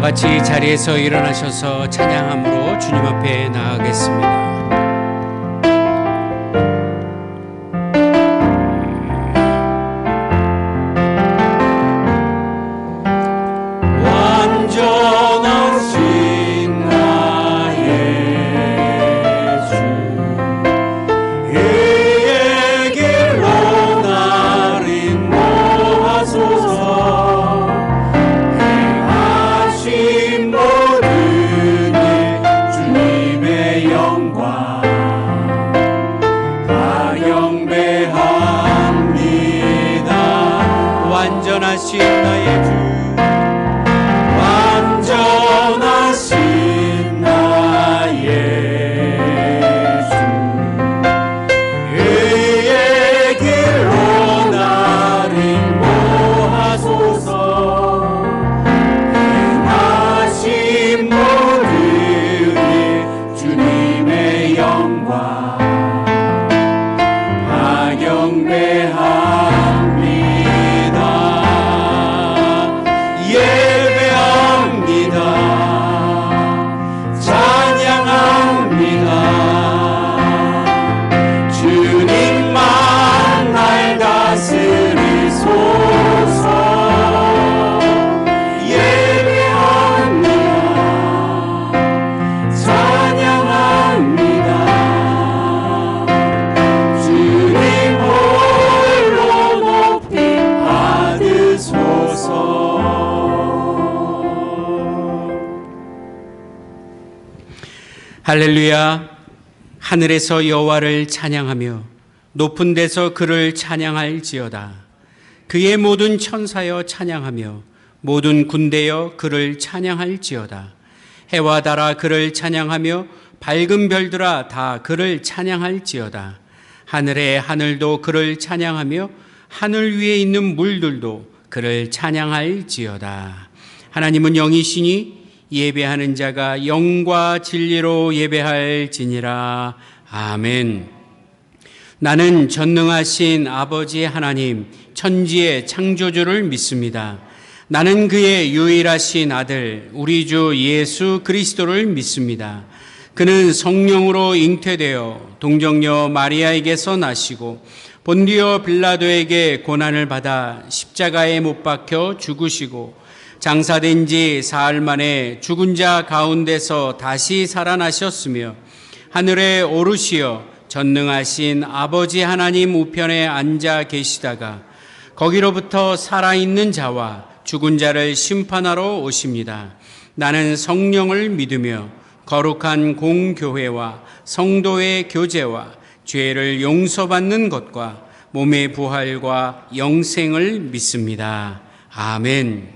같이 자리에서 일어나셔서 찬양함으로 주님 앞에 나아가겠습니다. 완전하신 나의 주, 완전하신 나의 주, 의의 길로 나를 인도하소서. 행하신 모든 일 주님의 영광 다 경배합니다. 할렐루야. 하늘에서 여호와를 찬양하며 높은 데서 그를 찬양할지어다. 그의 모든 천사여 찬양하며 모든 군대여 그를 찬양할지어다. 해와 달아 그를 찬양하며 밝은 별들아 다 그를 찬양할지어다. 하늘의 하늘도 그를 찬양하며 하늘 위에 있는 물들도 그를 찬양할지어다. 하나님은 영이시니 예배하는 자가 영과 진리로 예배할지니라. 아멘. 나는 전능하신 아버지 하나님, 천지의 창조주를 믿습니다. 나는 그의 유일하신 아들, 우리 주 예수 그리스도를 믿습니다. 그는 성령으로 잉태되어 동정녀 마리아에게서 나시고 본디오 빌라도에게 고난을 받아 십자가에 못 박혀 죽으시고 장사된 지 사흘 만에 죽은 자 가운데서 다시 살아나셨으며 하늘에 오르시어 전능하신 아버지 하나님 우편에 앉아 계시다가 거기로부터 살아있는 자와 죽은 자를 심판하러 오십니다. 나는 성령을 믿으며 거룩한 공교회와 성도의 교제와 죄를 용서받는 것과 몸의 부활과 영생을 믿습니다. 아멘.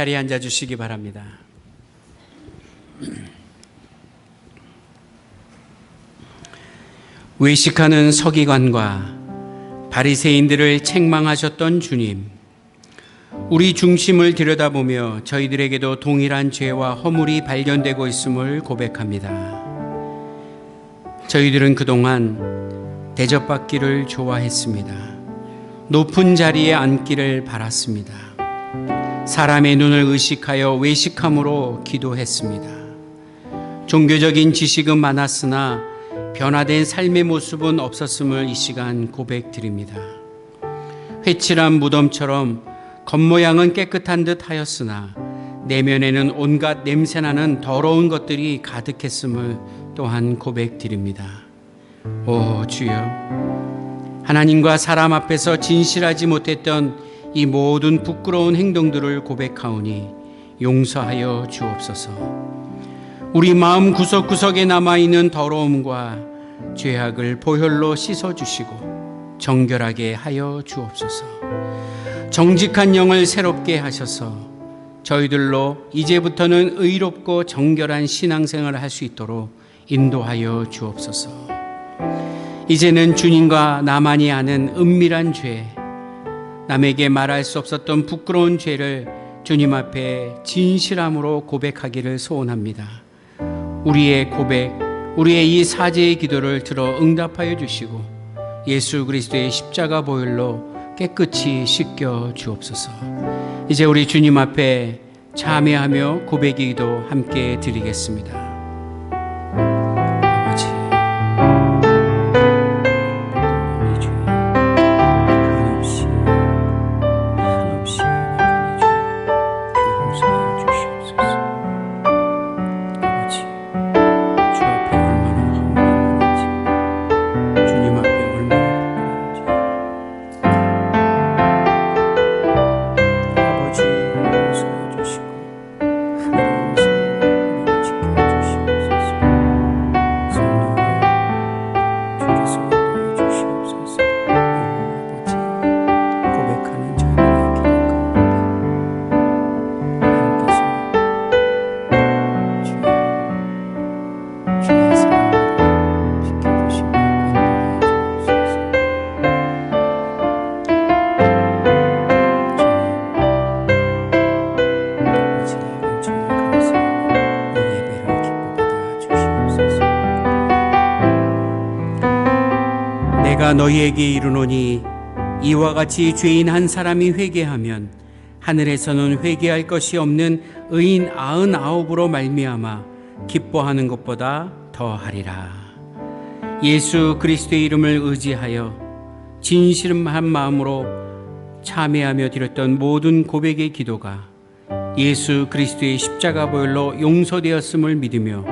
자리에 앉아 주시기 바랍니다. 외식하는 서기관과 바리새인들을 책망하셨던 주님, 우리 중심을 들여다보며 저희들에게도 동일한 죄와 허물이 발견되고 있음을 고백합니다. 저희들은 그동안 대접받기를 좋아했습니다. 높은 자리에 앉기를 바랐습니다. 사람의 눈을 의식하여 외식함으로 기도했습니다. 종교적인 지식은 많았으나 변화된 삶의 모습은 없었음을 이 시간 고백드립니다. 회칠한 무덤처럼 겉모양은 깨끗한 듯 하였으나 내면에는 온갖 냄새나는 더러운 것들이 가득했음을 또한 고백드립니다. 오 주여, 하나님과 사람 앞에서 진실하지 못했던 이 모든 부끄러운 행동들을 고백하오니 용서하여 주옵소서. 우리 마음 구석구석에 남아있는 더러움과 죄악을 보혈로 씻어주시고 정결하게 하여 주옵소서. 정직한 영을 새롭게 하셔서 저희들로 이제부터는 의롭고 정결한 신앙생활을 할 수 있도록 인도하여 주옵소서. 이제는 주님과 나만이 아는 은밀한 죄, 남에게 말할 수 없었던 부끄러운 죄를 주님 앞에 진실함으로 고백하기를 소원합니다. 우리의 고백, 우리의 이 사죄의 기도를 들어 응답하여 주시고 예수 그리스도의 십자가 보혈로 깨끗이 씻겨 주옵소서. 이제 우리 주님 앞에 참회하며 고백의 기도 함께 드리겠습니다. 아버지, 이 죄 한없이 나가는 죄 용서하여 주시옵소서. 아버지, 주 앞에 얼마나 허물었는지, 주님 앞에 얼마나 부끄러운지 아버지 용서해 주시고 하나님께서 우리를 지켜주시옵소서. 성령을 주께서 인도해 주시옵소서. 아버지, 고백하는 저희들의 기도 가운데 하나님께서 주의 사랑으로 지켜주시고 인도하여 주옵소서. 아버지의 은총을 감사하며 이 예배를 기뻐 받아 주시옵소서. 내가 너희에게 이르노니 이와 같이 죄인 한 사람이 회개하면 하늘에서는 회개할 것이 없는 의인 99으로 말미암아 기뻐하는 것보다 더하리라. 예수 그리스도의 이름을 의지하여 진실한 마음으로 참회하며 드렸던 모든 고백의 기도가 예수 그리스도의 십자가 보혈로 용서되었음을 믿으며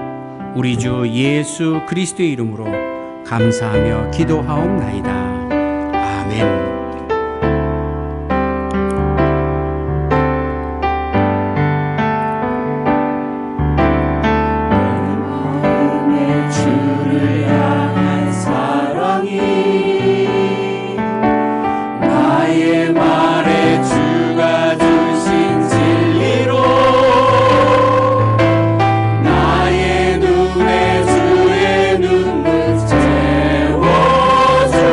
우리 주 예수 그리스도의 이름으로 감사하며 기도하옵나이다. 아멘. 주를 향한 사랑이 나의 말에 주가 주신 진리로 나의 눈에 주의 눈물 채워주소서.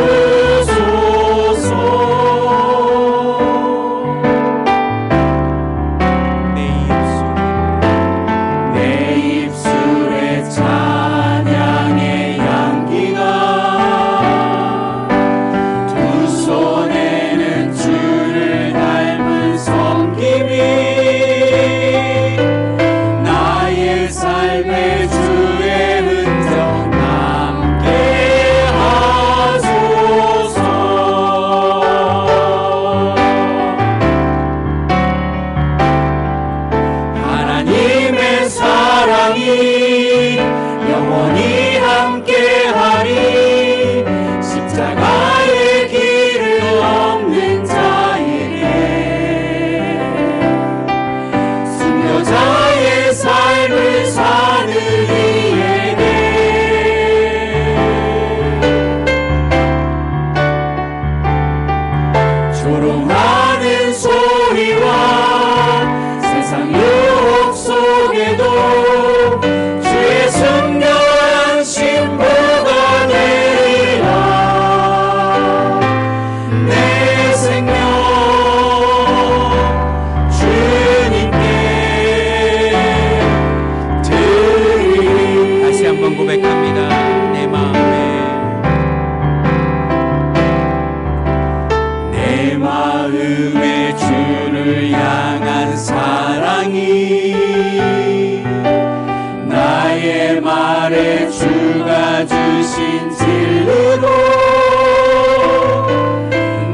찔르고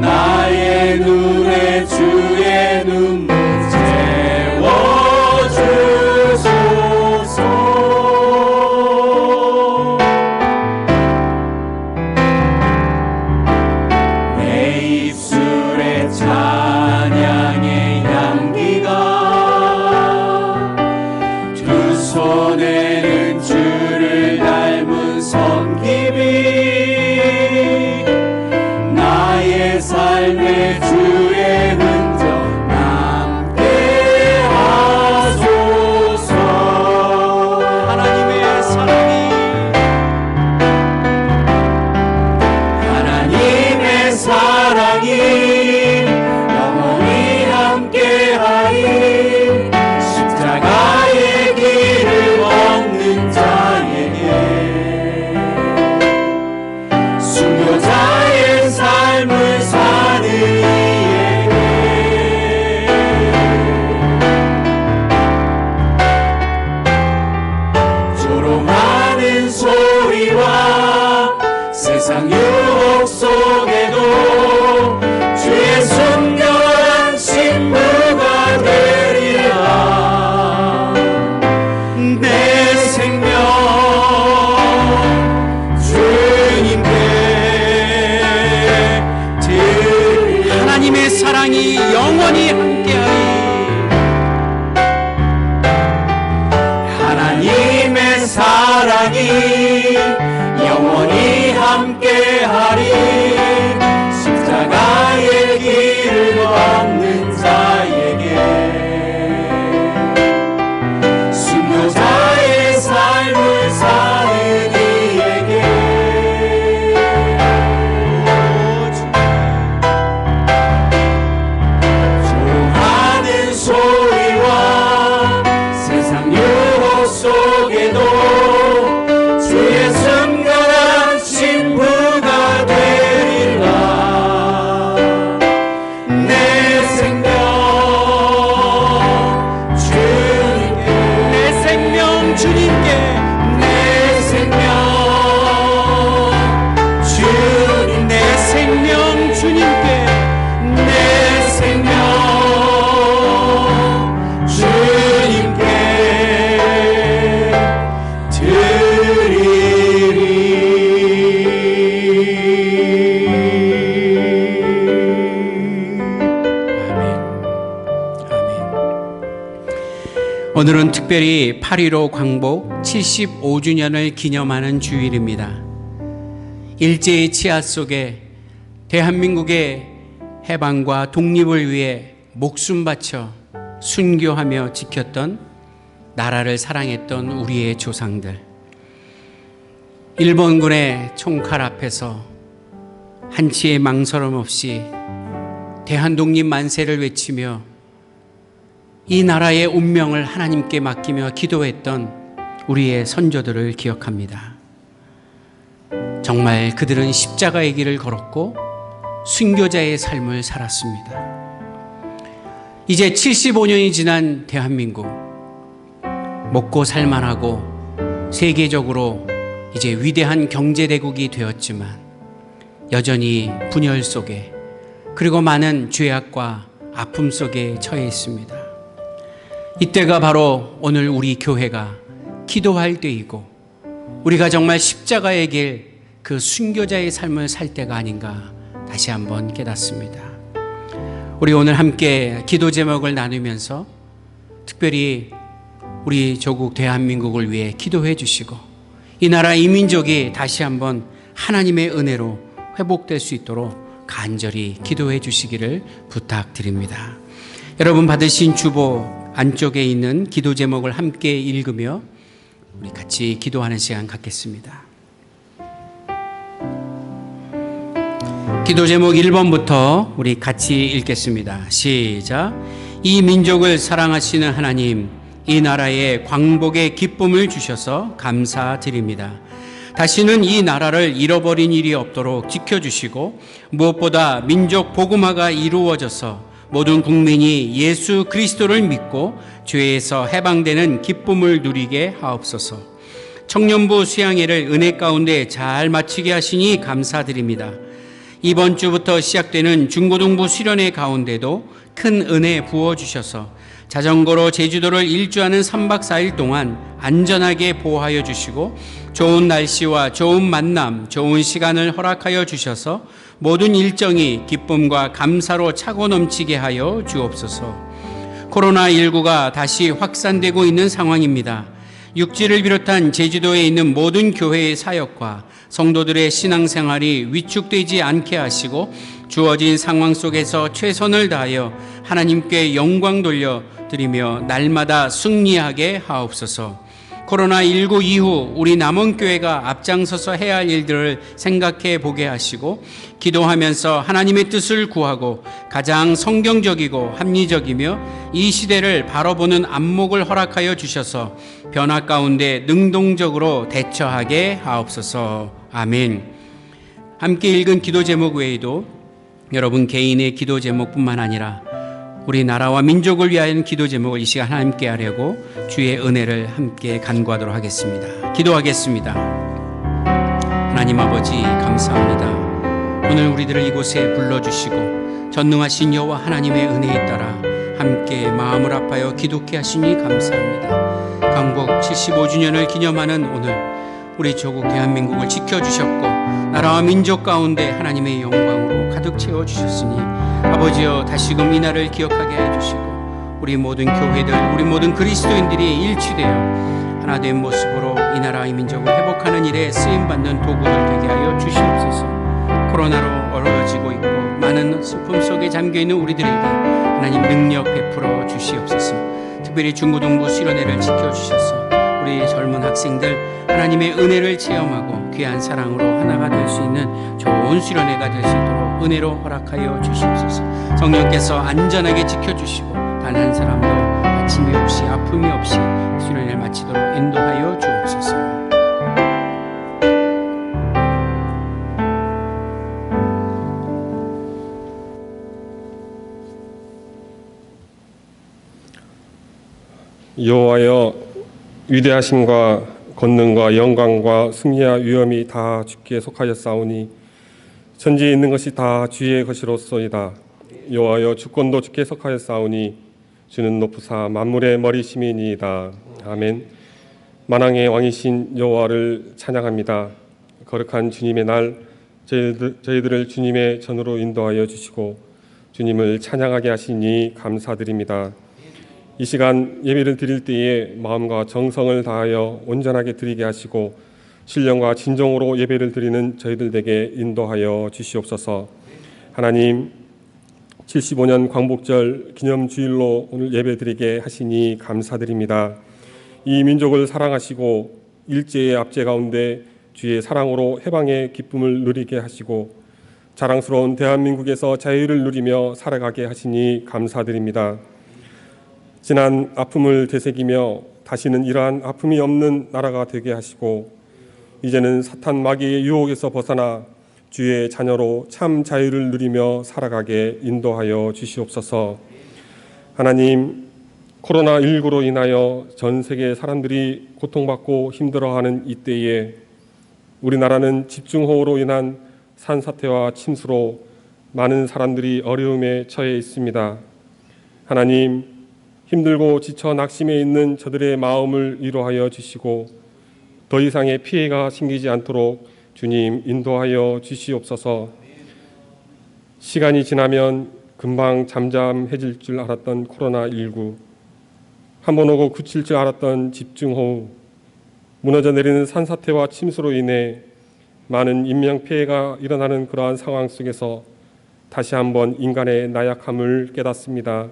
나의 눈에 주의 눈물 채워주소서. 내 입술에 찬양의 향기가 두 손에는 주를 닮은 섬김이 나의 삶의 주의 흔적 남게 하소서. 하나님의 사랑이 하나님의 사랑이 영원히 함께하리. 십자가의 길을 걷는 자에게 순교자의 삶을 사는 이에게 조롱하는 소리와 세상 유혹 속에도 주의 순결한 신부가 되리라. 내 생명 주님께 드리라. 하나님의 사랑이 영원히 함께하리. 하나님의 사랑이 영원히 함께하리. 십자가의 길을 걷는 자에게 순교자의 삶을 사는 이에게 조롱하는 소리와 세상 유혹 속에도 주의 순결한 신부가 되리라. 내 생명 주님께 내 생명 주님께 내 생명 주님 내 생명 주님께 내 생명 주님께 드리리. 아멘. 아멘. 오늘은 특별히 8.15 광복 75주년을 기념하는 주일입니다. 일제의 치하 속에 대한민국의 해방과 독립을 위해 목숨 바쳐 순교하며 지켰던, 나라를 사랑했던 우리의 조상들, 일본군의 총칼 앞에서 한치의 망설임 없이 대한독립 만세를 외치며 이 나라의 운명을 하나님께 맡기며 기도했던 우리의 선조들을 기억합니다. 정말 그들은 십자가의 길을 걸었고 순교자의 삶을 살았습니다. 이제 75년이 지난 대한민국, 먹고 살만하고 세계적으로 이제 위대한 경제대국이 되었지만 여전히 분열 속에, 그리고 많은 죄악과 아픔 속에 처해 있습니다. 이때가 바로 오늘 우리 교회가 기도할 때이고, 우리가 정말 십자가의 길, 그 순교자의 삶을 살 때가 아닌가 다시 한번 깨닫습니다. 우리 오늘 함께 기도 제목을 나누면서 특별히 우리 조국 대한민국을 위해 기도해 주시고, 이 나라 이 민족이 다시 한번 하나님의 은혜로 회복될 수 있도록 간절히 기도해 주시기를 부탁드립니다. 여러분 받으신 주보 안쪽에 있는 기도 제목을 함께 읽으며 우리 같이 기도하는 시간 갖겠습니다. 기도 제목 1번부터 우리 같이 읽겠습니다. 시작. 이 민족을 사랑하시는 하나님, 이 나라에 광복의 기쁨을 주셔서 감사드립니다. 다시는 이 나라를 잃어버린 일이 없도록 지켜주시고, 무엇보다 민족 복음화가 이루어져서 모든 국민이 예수 그리스도를 믿고 죄에서 해방되는 기쁨을 누리게 하옵소서. 청년부 수양회를 은혜 가운데 잘 마치게 하시니 감사드립니다. 이번 주부터 시작되는 중고등부 수련회 가운데도 큰 은혜 부어주셔서 자전거로 제주도를 일주하는 3박 4일 동안 안전하게 보호하여 주시고 좋은 날씨와 좋은 만남, 좋은 시간을 허락하여 주셔서 모든 일정이 기쁨과 감사로 차고 넘치게 하여 주옵소서. 코로나19가 다시 확산되고 있는 상황입니다. 육지를 비롯한 제주도에 있는 모든 교회의 사역과 성도들의 신앙생활이 위축되지 않게 하시고 주어진 상황 속에서 최선을 다하여 하나님께 영광 돌려드리며 날마다 승리하게 하옵소서. 코로나19 이후 우리 남원교회가 앞장서서 해야 할 일들을 생각해 보게 하시고 기도하면서 하나님의 뜻을 구하고 가장 성경적이고 합리적이며 이 시대를 바라보는 안목을 허락하여 주셔서 변화 가운데 능동적으로 대처하게 하옵소서. 아멘. 함께 읽은 기도 제목 외에도 여러분 개인의 기도 제목뿐만 아니라 우리 나라와 민족을 위한 기도 제목을 이 시간 함께 하려고 주의 은혜를 함께 간구하도록 하겠습니다. 기도하겠습니다. 하나님 아버지 감사합니다. 오늘 우리들을 이곳에 불러주시고 전능하신 여호와 하나님의 은혜에 따라 함께 마음을 아파요 기도케 하시니 감사합니다. 강복 75주년을 기념하는 오늘 우리 조국 대한민국을 지켜주셨고 나라와 민족 가운데 하나님의 영광으로 가득 채워주셨으니 아버지여 다시금 이 날을 기억하게 해주시고 우리 모든 교회들 우리 모든 그리스도인들이 일치되어 하나된 모습으로 이 나라의 민족을 회복하는 일에 쓰임받는 도구들 되게 하여 주시옵소서. 코로나로 어려워지고 있고 많은 슬픔 속에 잠겨있는 우리들에게 하나님 능력 베풀어 주시옵소서. 특별히 중고등부 수련회를 지켜주셔서 우리 젊은 학생들 하나님의 은혜를 체험하고 귀한 사랑으로 하나가 될 수 있는 좋은 수련회가 될 수 있도록 은혜로 허락하여 주시옵소서. 성령께서 안전하게 지켜주시고 단 한 사람도 다침이 없이 아픔이 없이 수련회를 마치도록 인도하여 주옵소서. 여호와여 위대하심과 권능과 영광과 승리와 위엄이 다 주께 속하였사오니 천지에 있는 것이 다 주의 것이로소이다. 여호와여 주권도 주께 속하였사오니 주는 높으사 만물의 머리심이니이다. 아멘. 만왕의 왕이신 여호와를 찬양합니다. 거룩한 주님의 날 저희들을 주님의 전으로 인도하여 주시고 주님을 찬양하게 하시니 감사드립니다. 이 시간 예배를 드릴 때에 마음과 정성을 다하여 온전하게 드리게 하시고 신령과 진정으로 예배를 드리는 저희들에게 인도하여 주시옵소서. 하나님 75년 광복절 기념주일로 오늘 예배 드리게 하시니 감사드립니다. 이 민족을 사랑하시고 일제의 압제 가운데 주의 사랑으로 해방의 기쁨을 누리게 하시고 자랑스러운 대한민국에서 자유를 누리며 살아가게 하시니 감사드립니다. 지난 아픔을 되새기며 다시는 이러한 아픔이 없는 나라가 되게 하시고 이제는 사탄 마귀의 유혹에서 벗어나 주의 자녀로 참 자유를 누리며 살아가게 인도하여 주시옵소서. 하나님, 코로나19로 인하여 전 세계 사람들이 고통받고 힘들어하는 이때에 우리나라는 집중호우로 인한 산사태와 침수로 많은 사람들이 어려움에 처해 있습니다. 하나님, 힘들고 지쳐 낙심해 있는 저들의 마음을 위로하여 주시고 더 이상의 피해가 생기지 않도록 주님 인도하여 주시옵소서. 시간이 지나면 금방 잠잠해질 줄 알았던 코로나19, 한번 오고 그칠 줄 알았던 집중호우, 무너져 내리는 산사태와 침수로 인해 많은 인명피해가 일어나는 그러한 상황 속에서 다시 한번 인간의 나약함을 깨닫습니다.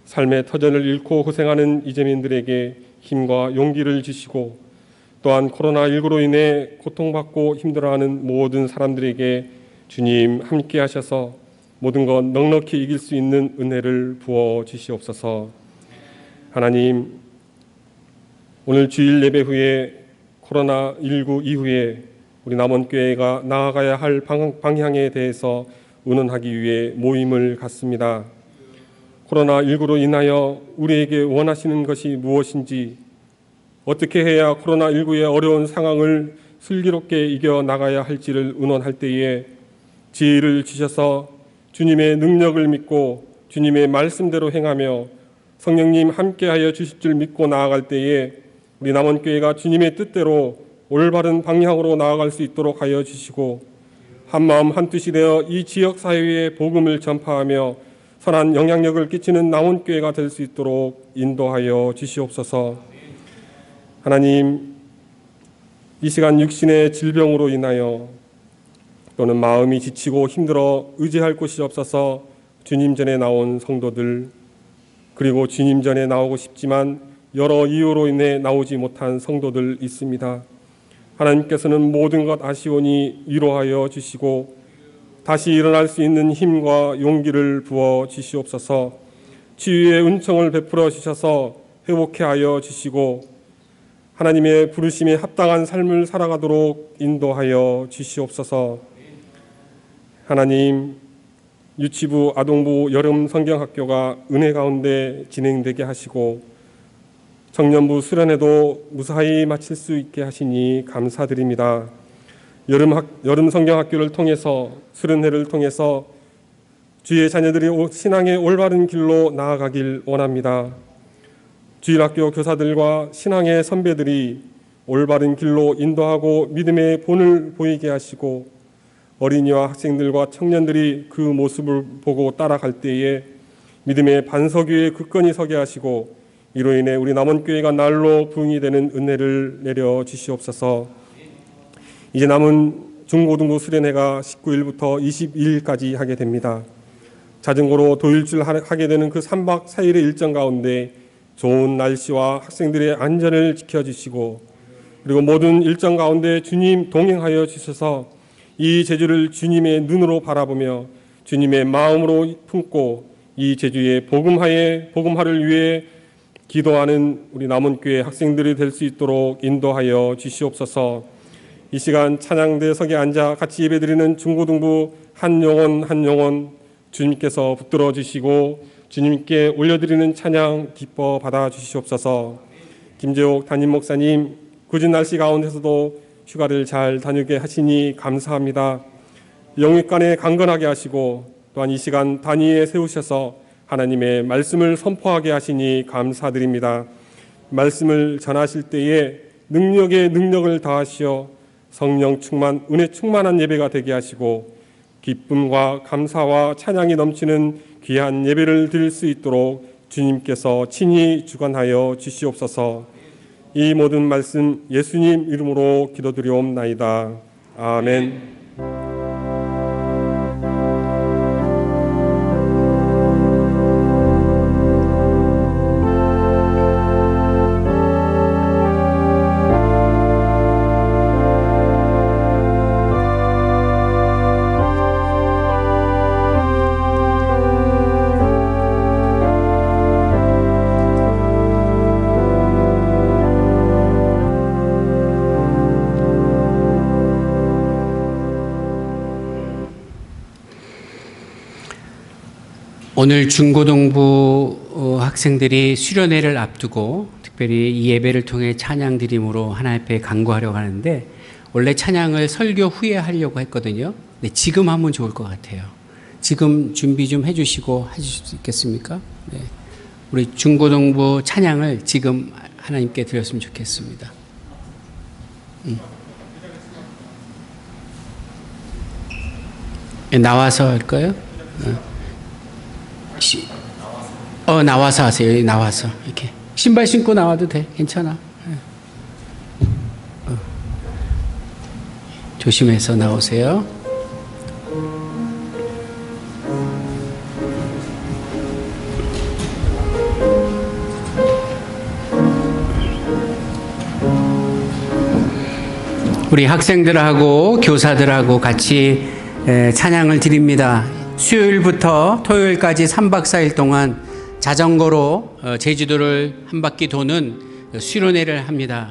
삶의 터전을 잃고 고생하는 이재민들에게 힘과 용기를 주시고 또한 코로나19로 인해 고통받고 힘들어하는 모든 사람들에게 주님 함께 하셔서 모든 것 넉넉히 이길 수 있는 은혜를 부어 주시옵소서. 하나님, 오늘 주일 예배 후에 코로나19 이후에 우리 남원교회가 나아가야 할 방향에 대해서 의논하기 위해 모임을 갖습니다. 코로나19로 인하여 우리에게 원하시는 것이 무엇인지 어떻게 해야 코로나19의 어려운 상황을 슬기롭게 이겨나가야 할지를 의논할 때에 지혜를 주셔서 주님의 능력을 믿고 주님의 말씀대로 행하며 성령님 함께하여 주실 줄 믿고 나아갈 때에 우리 남원교회가 주님의 뜻대로 올바른 방향으로 나아갈 수 있도록 하여 주시고 한마음 한뜻이 되어 이 지역 사회에 복음을 전파하며 선한 영향력을 끼치는 남원교회가 될 수 있도록 인도하여 주시옵소서. 하나님, 이 시간 육신의 질병으로 인하여 또는 마음이 지치고 힘들어 의지할 곳이 없어서 주님 전에 나온 성도들, 그리고 주님 전에 나오고 싶지만 여러 이유로 인해 나오지 못한 성도들 있습니다. 하나님께서는 모든 것 아시오니 위로하여 주시고 다시 일어날 수 있는 힘과 용기를 부어 주시옵소서. 치유의 은총을 베풀어 주셔서 회복케 하여 주시고 하나님의 부르심에 합당한 삶을 살아가도록 인도하여 주시옵소서. 하나님, 유치부, 아동부, 여름 성경학교가 은혜 가운데 진행되게 하시고 청년부 수련회도 무사히 마칠 수 있게 하시니 감사드립니다. 여름 성경학교를 통해서 수련회를 통해서 주의 자녀들이 신앙의 올바른 길로 나아가길 원합니다. 주일학교 교사들과 신앙의 선배들이 올바른 길로 인도하고 믿음의 본을 보이게 하시고 어린이와 학생들과 청년들이 그 모습을 보고 따라갈 때에 믿음의 반석 위에 굳건히 서게 하시고 이로 인해 우리 남원교회가 날로 부흥이 되는 은혜를 내려 주시옵소서. 이제 남은 중고등부 수련회가 19일부터 22일까지 하게 됩니다. 자전거로 도일줄 하게 되는 그 3박 4일의 일정 가운데 좋은 날씨와 학생들의 안전을 지켜주시고 그리고 모든 일정 가운데 주님 동행하여 주셔서 이 제주를 주님의 눈으로 바라보며 주님의 마음으로 품고 이 제주의 복음화를 위해 기도하는 우리 남원교회 학생들이 될 수 있도록 인도하여 주시옵소서. 이 시간 찬양대석에 앉아 같이 예배드리는 중고등부 한 영혼 주님께서 붙들어 주시고 주님께 올려드리는 찬양 기뻐 받아 주시옵소서. 김재옥 담임 목사님, 굳은 날씨 가운데서도 휴가를 잘 다녀게 하시니 감사합니다. 영육간에 강건하게 하시고 또한 이 시간 단위에 세우셔서 하나님의 말씀을 선포하게 하시니 감사드립니다. 말씀을 전하실 때에 능력에 능력을 다하시어 성령 충만, 은혜 충만한 예배가 되게 하시고 기쁨과 감사와 찬양이 넘치는 귀한 예배를 드릴 수 있도록 주님께서 친히 주관하여 주시옵소서. 이 모든 말씀 예수님 이름으로 기도드리옵나이다. 아멘. 오늘 중고등부 학생들이 수련회를 앞두고 특별히 이 예배를 통해 찬양 드림으로 하나님 앞에 간구하려고 하는데 원래 찬양을 설교 후에 하려고 했거든요. 근데 지금 하면 좋을 것 같아요. 지금 준비 좀 해주시고 하실 수 있겠습니까? 네. 우리 중고등부 찬양을 지금 하나님께 드렸으면 좋겠습니다. 나와서 할까요? 나와서 하세요. 나와서 이렇게 신발 신고 나와도 돼. 괜찮아. 조심해서 나오세요. 우리 학생들하고 교사들하고 같이 찬양을 드립니다. 수요일부터 토요일까지 3박 4일 동안 자전거로 제주도를 한 바퀴 도는 수련회를 합니다.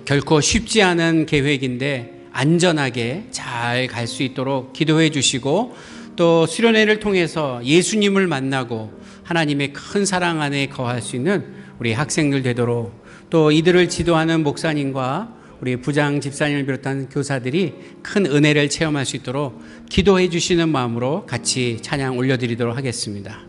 결코 쉽지 않은 계획인데 안전하게 잘 갈 수 있도록 기도해 주시고 또 수련회를 통해서 예수님을 만나고 하나님의 큰 사랑 안에 거할 수 있는 우리 학생들 되도록 또 이들을 지도하는 목사님과 우리 부장 집사님을 비롯한 교사들이 큰 은혜를 체험할 수 있도록 기도해 주시는 마음으로 같이 찬양 올려드리도록 하겠습니다.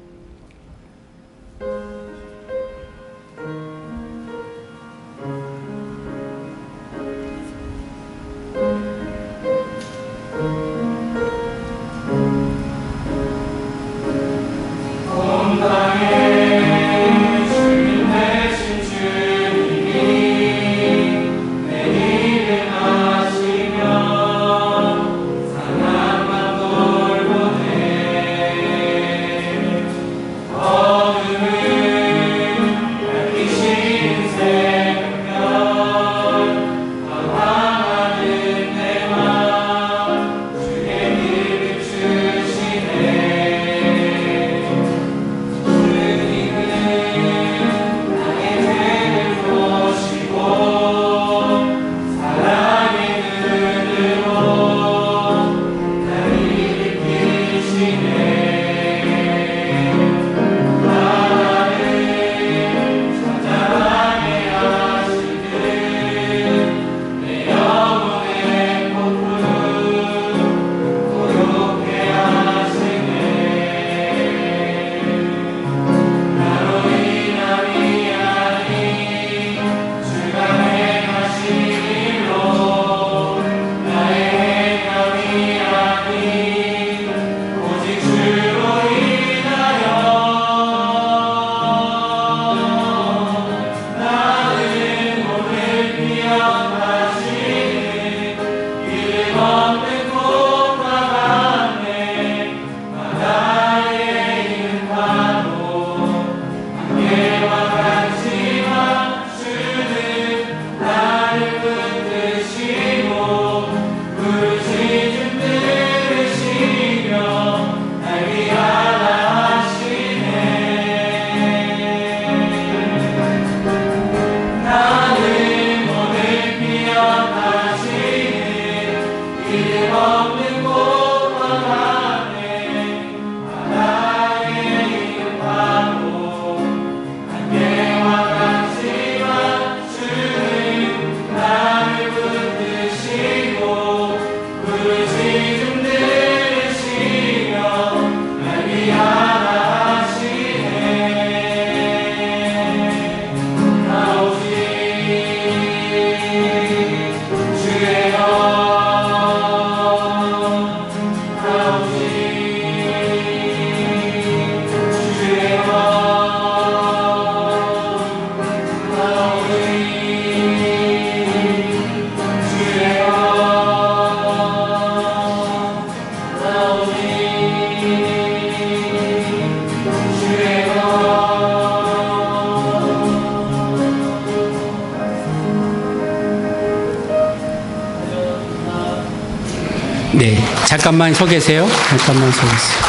네, 잠깐만 서 계세요. 잠깐만 서 계세요.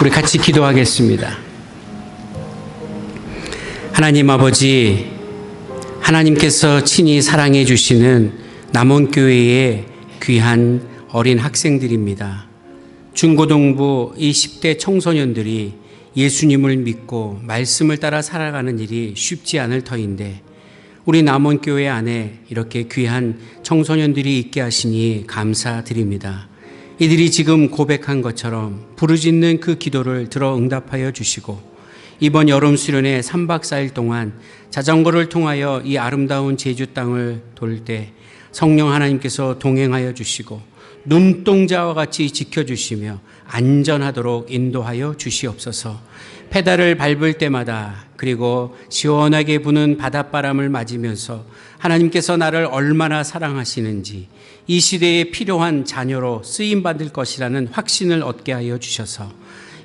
우리 같이 기도하겠습니다. 하나님 아버지, 하나님께서 친히 사랑해 주시는 남원교회의 귀한 어린 학생들입니다. 중고등부 이 10대 청소년들이 예수님을 믿고 말씀을 따라 살아가는 일이 쉽지 않을 터인데 우리 남원교회 안에 이렇게 귀한 청소년들이 있게 하시니 감사드립니다. 이들이 지금 고백한 것처럼 부르짖는 그 기도를 들어 응답하여 주시고 이번 여름 수련회 3박 4일 동안 자전거를 통하여 이 아름다운 제주 땅을 돌 때 성령 하나님께서 동행하여 주시고 눈동자와 같이 지켜주시며 안전하도록 인도하여 주시옵소서. 페달을 밟을 때마다 그리고 시원하게 부는 바닷바람을 맞으면서 하나님께서 나를 얼마나 사랑하시는지 이 시대에 필요한 자녀로 쓰임받을 것이라는 확신을 얻게 하여 주셔서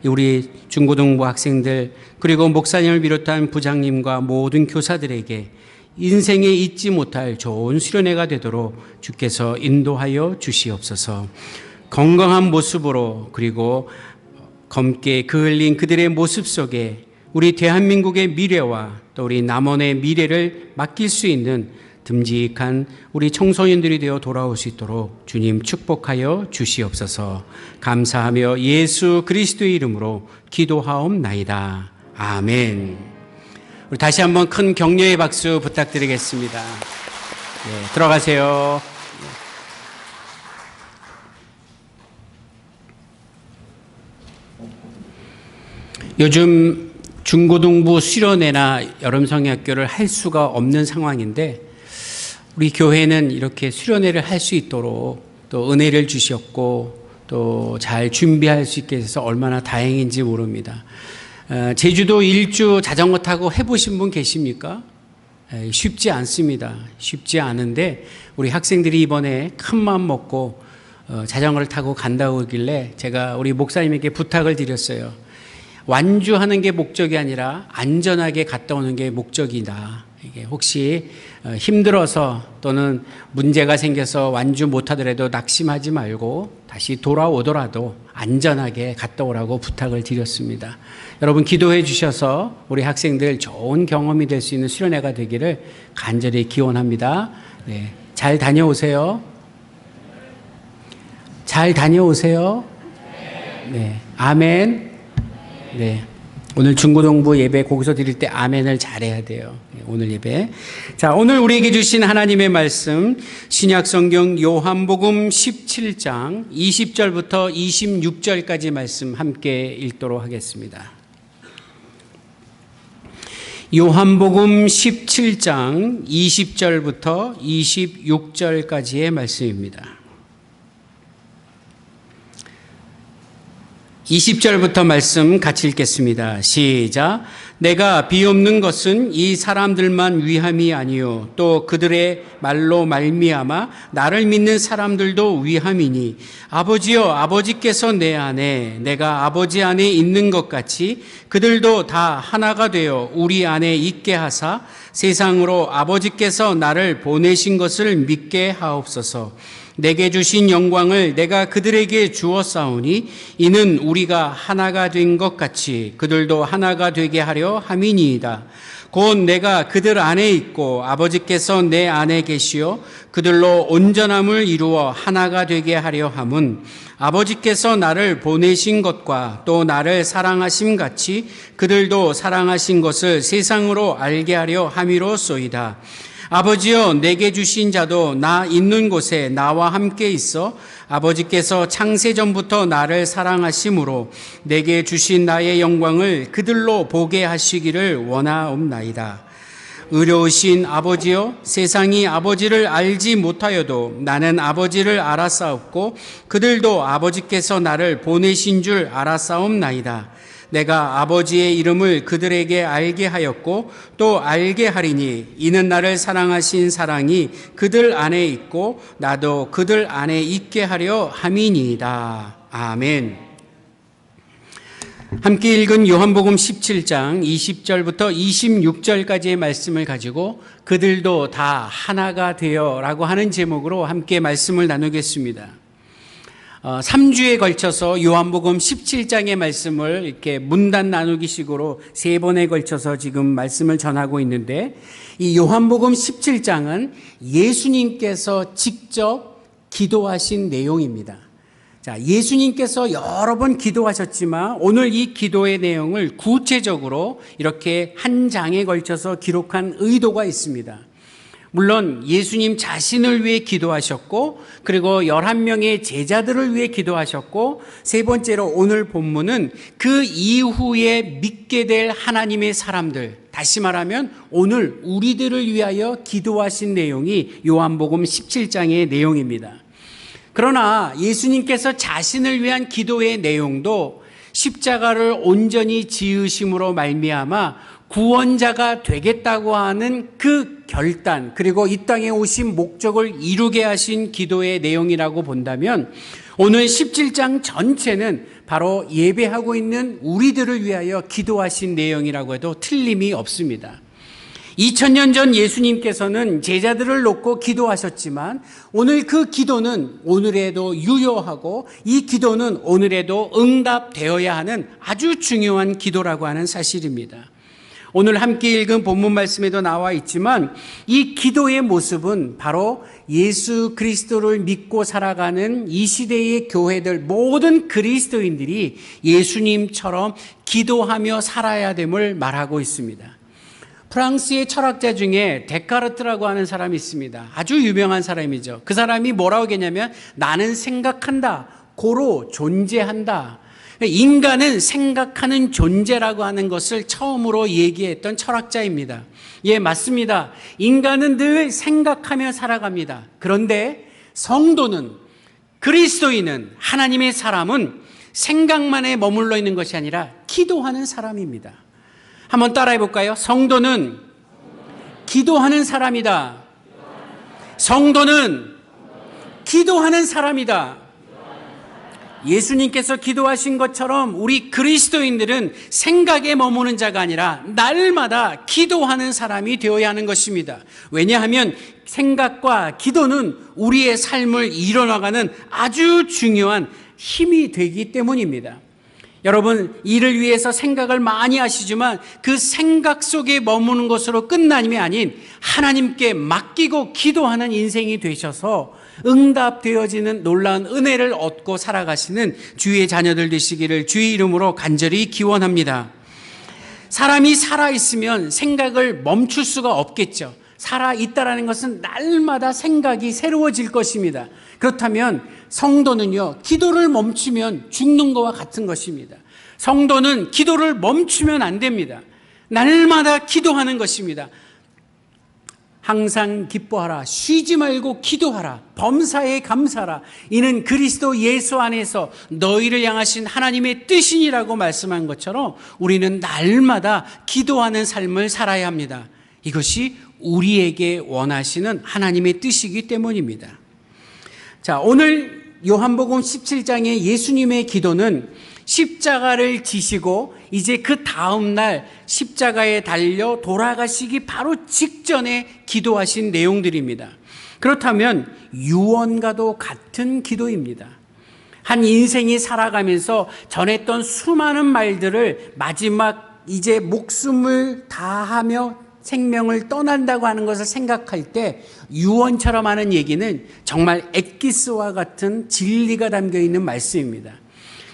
우리 중고등부 학생들 그리고 목사님을 비롯한 부장님과 모든 교사들에게 인생에 잊지 못할 좋은 수련회가 되도록 주께서 인도하여 주시옵소서. 건강한 모습으로 그리고 검게 그을린 그들의 모습 속에 우리 대한민국의 미래와 또 우리 남원의 미래를 맡길 수 있는 듬직한 우리 청소년들이 되어 돌아올 수 있도록 주님 축복하여 주시옵소서. 감사하며 예수 그리스도의 이름으로 기도하옵나이다. 아멘. 우리 다시 한번 큰 격려의 박수 부탁드리겠습니다. 네, 들어가세요. 요즘 중고등부 수련회나 여름성경학교를 할 수가 없는 상황인데 우리 교회는 이렇게 수련회를 할 수 있도록 또 은혜를 주셨고 또 잘 준비할 수 있게 해서 얼마나 다행인지 모릅니다. 제주도 일주 자전거 타고 해보신 분 계십니까? 쉽지 않습니다. 쉽지 않은데 우리 학생들이 이번에 큰 마음 먹고 자전거를 타고 간다고 하길래 제가 우리 목사님에게 부탁을 드렸어요. 완주하는 게 목적이 아니라 안전하게 갔다 오는 게 목적이다. 이게 혹시 힘들어서 또는 문제가 생겨서 완주 못하더라도 낙심하지 말고 다시 돌아오더라도 안전하게 갔다 오라고 부탁을 드렸습니다. 여러분 기도해 주셔서 우리 학생들 좋은 경험이 될 수 있는 수련회가 되기를 간절히 기원합니다. 네, 잘 다녀오세요. 잘 다녀오세요. 네, 아멘. 네. 오늘 중고등부 예배 거기서 드릴 때 아멘을 잘해야 돼요. 오늘 예배. 자, 오늘 우리에게 주신 하나님의 말씀 신약성경 요한복음 17장 20절부터 26절까지 말씀 함께 읽도록 하겠습니다. 요한복음 17장 20절부터 26절까지의 말씀입니다. 20절부터 말씀 같이 읽겠습니다. 시작. 내가 비옵는 것은 이 사람들만 위함이 아니요 또 그들의 말로 말미암아 나를 믿는 사람들도 위함이니 아버지여 아버지께서 내 안에 내가 아버지 안에 있는 것 같이 그들도 다 하나가 되어 우리 안에 있게 하사 세상으로 아버지께서 나를 보내신 것을 믿게 하옵소서. 내게 주신 영광을 내가 그들에게 주었사오니 이는 우리가 하나가 된 것 같이 그들도 하나가 되게 하려 함이니이다. 곧 내가 그들 안에 있고 아버지께서 내 안에 계시어 그들로 온전함을 이루어 하나가 되게 하려 함은 아버지께서 나를 보내신 것과 또 나를 사랑하심 같이 그들도 사랑하신 것을 세상으로 알게 하려 함이로소이다. 아버지여 내게 주신 자도 나 있는 곳에 나와 함께 있어 아버지께서 창세전부터 나를 사랑하심으로 내게 주신 나의 영광을 그들로 보게 하시기를 원하옵나이다. 의로우신 아버지여 세상이 아버지를 알지 못하여도 나는 아버지를 알았사옵고 그들도 아버지께서 나를 보내신 줄 알았사옵나이다. 내가 아버지의 이름을 그들에게 알게 하였고 또 알게 하리니 이는 나를 사랑하신 사랑이 그들 안에 있고 나도 그들 안에 있게 하려 함이니이다. 아멘. 함께 읽은 요한복음 17장 20절부터 26절까지의 말씀을 가지고 그들도 다 하나가 되어라고 하는 제목으로 함께 말씀을 나누겠습니다. 3주에 걸쳐서 요한복음 17장의 말씀을 이렇게 문단 나누기식으로 3번에 걸쳐서 지금 말씀을 전하고 있는데 이 요한복음 17장은 예수님께서 직접 기도하신 내용입니다. 자, 예수님께서 여러 번 기도하셨지만 오늘 이 기도의 내용을 구체적으로 이렇게 한 장에 걸쳐서 기록한 의도가 있습니다. 물론 예수님 자신을 위해 기도하셨고 그리고 11명의 제자들을 위해 기도하셨고 세 번째로 오늘 본문은 그 이후에 믿게 될 하나님의 사람들, 다시 말하면 오늘 우리들을 위하여 기도하신 내용이 요한복음 17장의 내용입니다. 그러나 예수님께서 자신을 위한 기도의 내용도 십자가를 온전히 지으심으로 말미암아 구원자가 되겠다고 하는 그 결단 그리고 이 땅에 오신 목적을 이루게 하신 기도의 내용이라고 본다면 오늘 17장 전체는 바로 예배하고 있는 우리들을 위하여 기도하신 내용이라고 해도 틀림이 없습니다. 2000년 전 예수님께서는 제자들을 놓고 기도하셨지만 오늘 그 기도는 오늘에도 유효하고 이 기도는 오늘에도 응답되어야 하는 아주 중요한 기도라고 하는 사실입니다. 오늘 함께 읽은 본문 말씀에도 나와 있지만 이 기도의 모습은 바로 예수 그리스도를 믿고 살아가는 이 시대의 교회들 모든 그리스도인들이 예수님처럼 기도하며 살아야 됨을 말하고 있습니다. 프랑스의 철학자 중에 데카르트라고 하는 사람이 있습니다. 아주 유명한 사람이죠. 그 사람이 뭐라고 했냐면 나는 생각한다, 고로 존재한다. 인간은 생각하는 존재라고 하는 것을 처음으로 얘기했던 철학자입니다. 예, 맞습니다. 인간은 늘 생각하며 살아갑니다. 그런데 성도는, 그리스도인은, 하나님의 사람은 생각만에 머물러 있는 것이 아니라 기도하는 사람입니다. 한번 따라해 볼까요? 성도는 기도하는 사람이다. 성도는 기도하는 사람이다. 예수님께서 기도하신 것처럼 우리 그리스도인들은 생각에 머무는 자가 아니라 날마다 기도하는 사람이 되어야 하는 것입니다. 왜냐하면 생각과 기도는 우리의 삶을 이뤄나가는 아주 중요한 힘이 되기 때문입니다. 여러분, 이를 위해서 생각을 많이 하시지만 그 생각 속에 머무는 것으로 끝남이 아닌 하나님께 맡기고 기도하는 인생이 되셔서 응답되어지는 놀라운 은혜를 얻고 살아가시는 주의 자녀들 되시기를 주의 이름으로 간절히 기원합니다. 사람이 살아있으면 생각을 멈출 수가 없겠죠. 살아있다라는 것은 날마다 생각이 새로워질 것입니다. 그렇다면 성도는요, 기도를 멈추면 죽는 것과 같은 것입니다. 성도는 기도를 멈추면 안 됩니다. 날마다 기도하는 것입니다. 항상 기뻐하라, 쉬지 말고 기도하라, 범사에 감사하라. 이는 그리스도 예수 안에서 너희를 향하신 하나님의 뜻이니라고 말씀한 것처럼 우리는 날마다 기도하는 삶을 살아야 합니다. 이것이 우리에게 원하시는 하나님의 뜻이기 때문입니다. 자, 오늘 요한복음 17장의 예수님의 기도는 십자가를 지시고 이제 그 다음 날 십자가에 달려 돌아가시기 바로 직전에 기도하신 내용들입니다. 그렇다면 유언과도 같은 기도입니다. 한 인생이 살아가면서 전했던 수많은 말들을 마지막 이제 목숨을 다하며 생명을 떠난다고 하는 것을 생각할 때 유언처럼 하는 얘기는 정말 엑기스와 같은 진리가 담겨 있는 말씀입니다.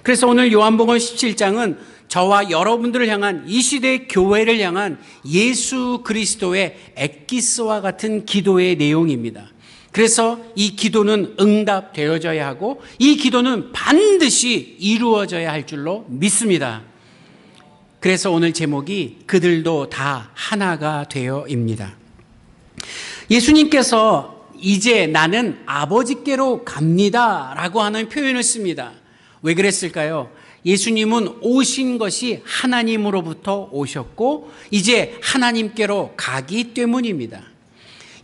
그래서 오늘 요한복음 17장은 저와 여러분들을 향한 이 시대 교회를 향한 예수 그리스도의 엑기스와 같은 기도의 내용입니다. 그래서 이 기도는 응답되어져야 하고 이 기도는 반드시 이루어져야 할 줄로 믿습니다. 그래서 오늘 제목이 그들도 다 하나가 되어입니다. 예수님께서 이제 나는 아버지께로 갑니다 라고 하는 표현을 씁니다. 왜 그랬을까요? 예수님은 오신 것이 하나님으로부터 오셨고 이제 하나님께로 가기 때문입니다.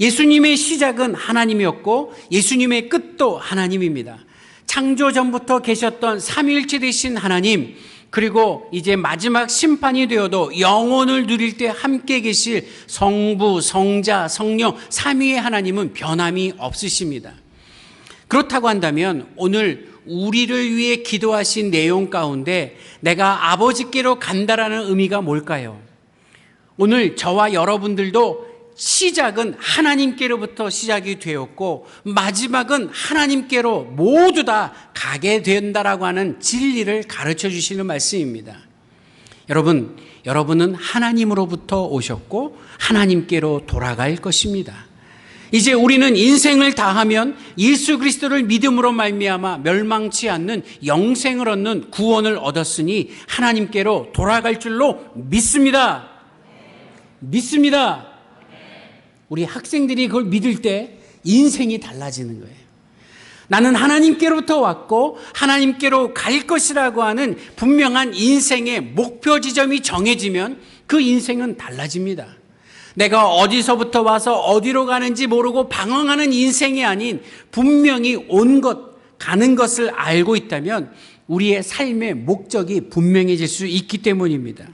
예수님의 시작은 하나님이었고 예수님의 끝도 하나님입니다. 창조 전부터 계셨던 삼위일체 되신 하나님, 그리고 이제 마지막 심판이 되어도 영혼을 누릴 때 함께 계실 성부, 성자, 성령 삼위의 하나님은 변함이 없으십니다. 그렇다고 한다면 오늘 우리를 위해 기도하신 내용 가운데 내가 아버지께로 간다라는 의미가 뭘까요? 오늘 저와 여러분들도 시작은 하나님께로부터 시작이 되었고 마지막은 하나님께로 모두 다 가게 된다라고 하는 진리를 가르쳐 주시는 말씀입니다. 여러분은 하나님으로부터 오셨고 하나님께로 돌아갈 것입니다. 이제 우리는 인생을 다하면 예수 그리스도를 믿음으로 말미암아 멸망치 않는 영생을 얻는 구원을 얻었으니 하나님께로 돌아갈 줄로 믿습니다. 믿습니다. 우리 학생들이 그걸 믿을 때 인생이 달라지는 거예요. 나는 하나님께로부터 왔고 하나님께로 갈 것이라고 하는 분명한 인생의 목표 지점이 정해지면 그 인생은 달라집니다. 내가 어디서부터 와서 어디로 가는지 모르고 방황하는 인생이 아닌 분명히 온 것, 가는 것을 알고 있다면 우리의 삶의 목적이 분명해질 수 있기 때문입니다.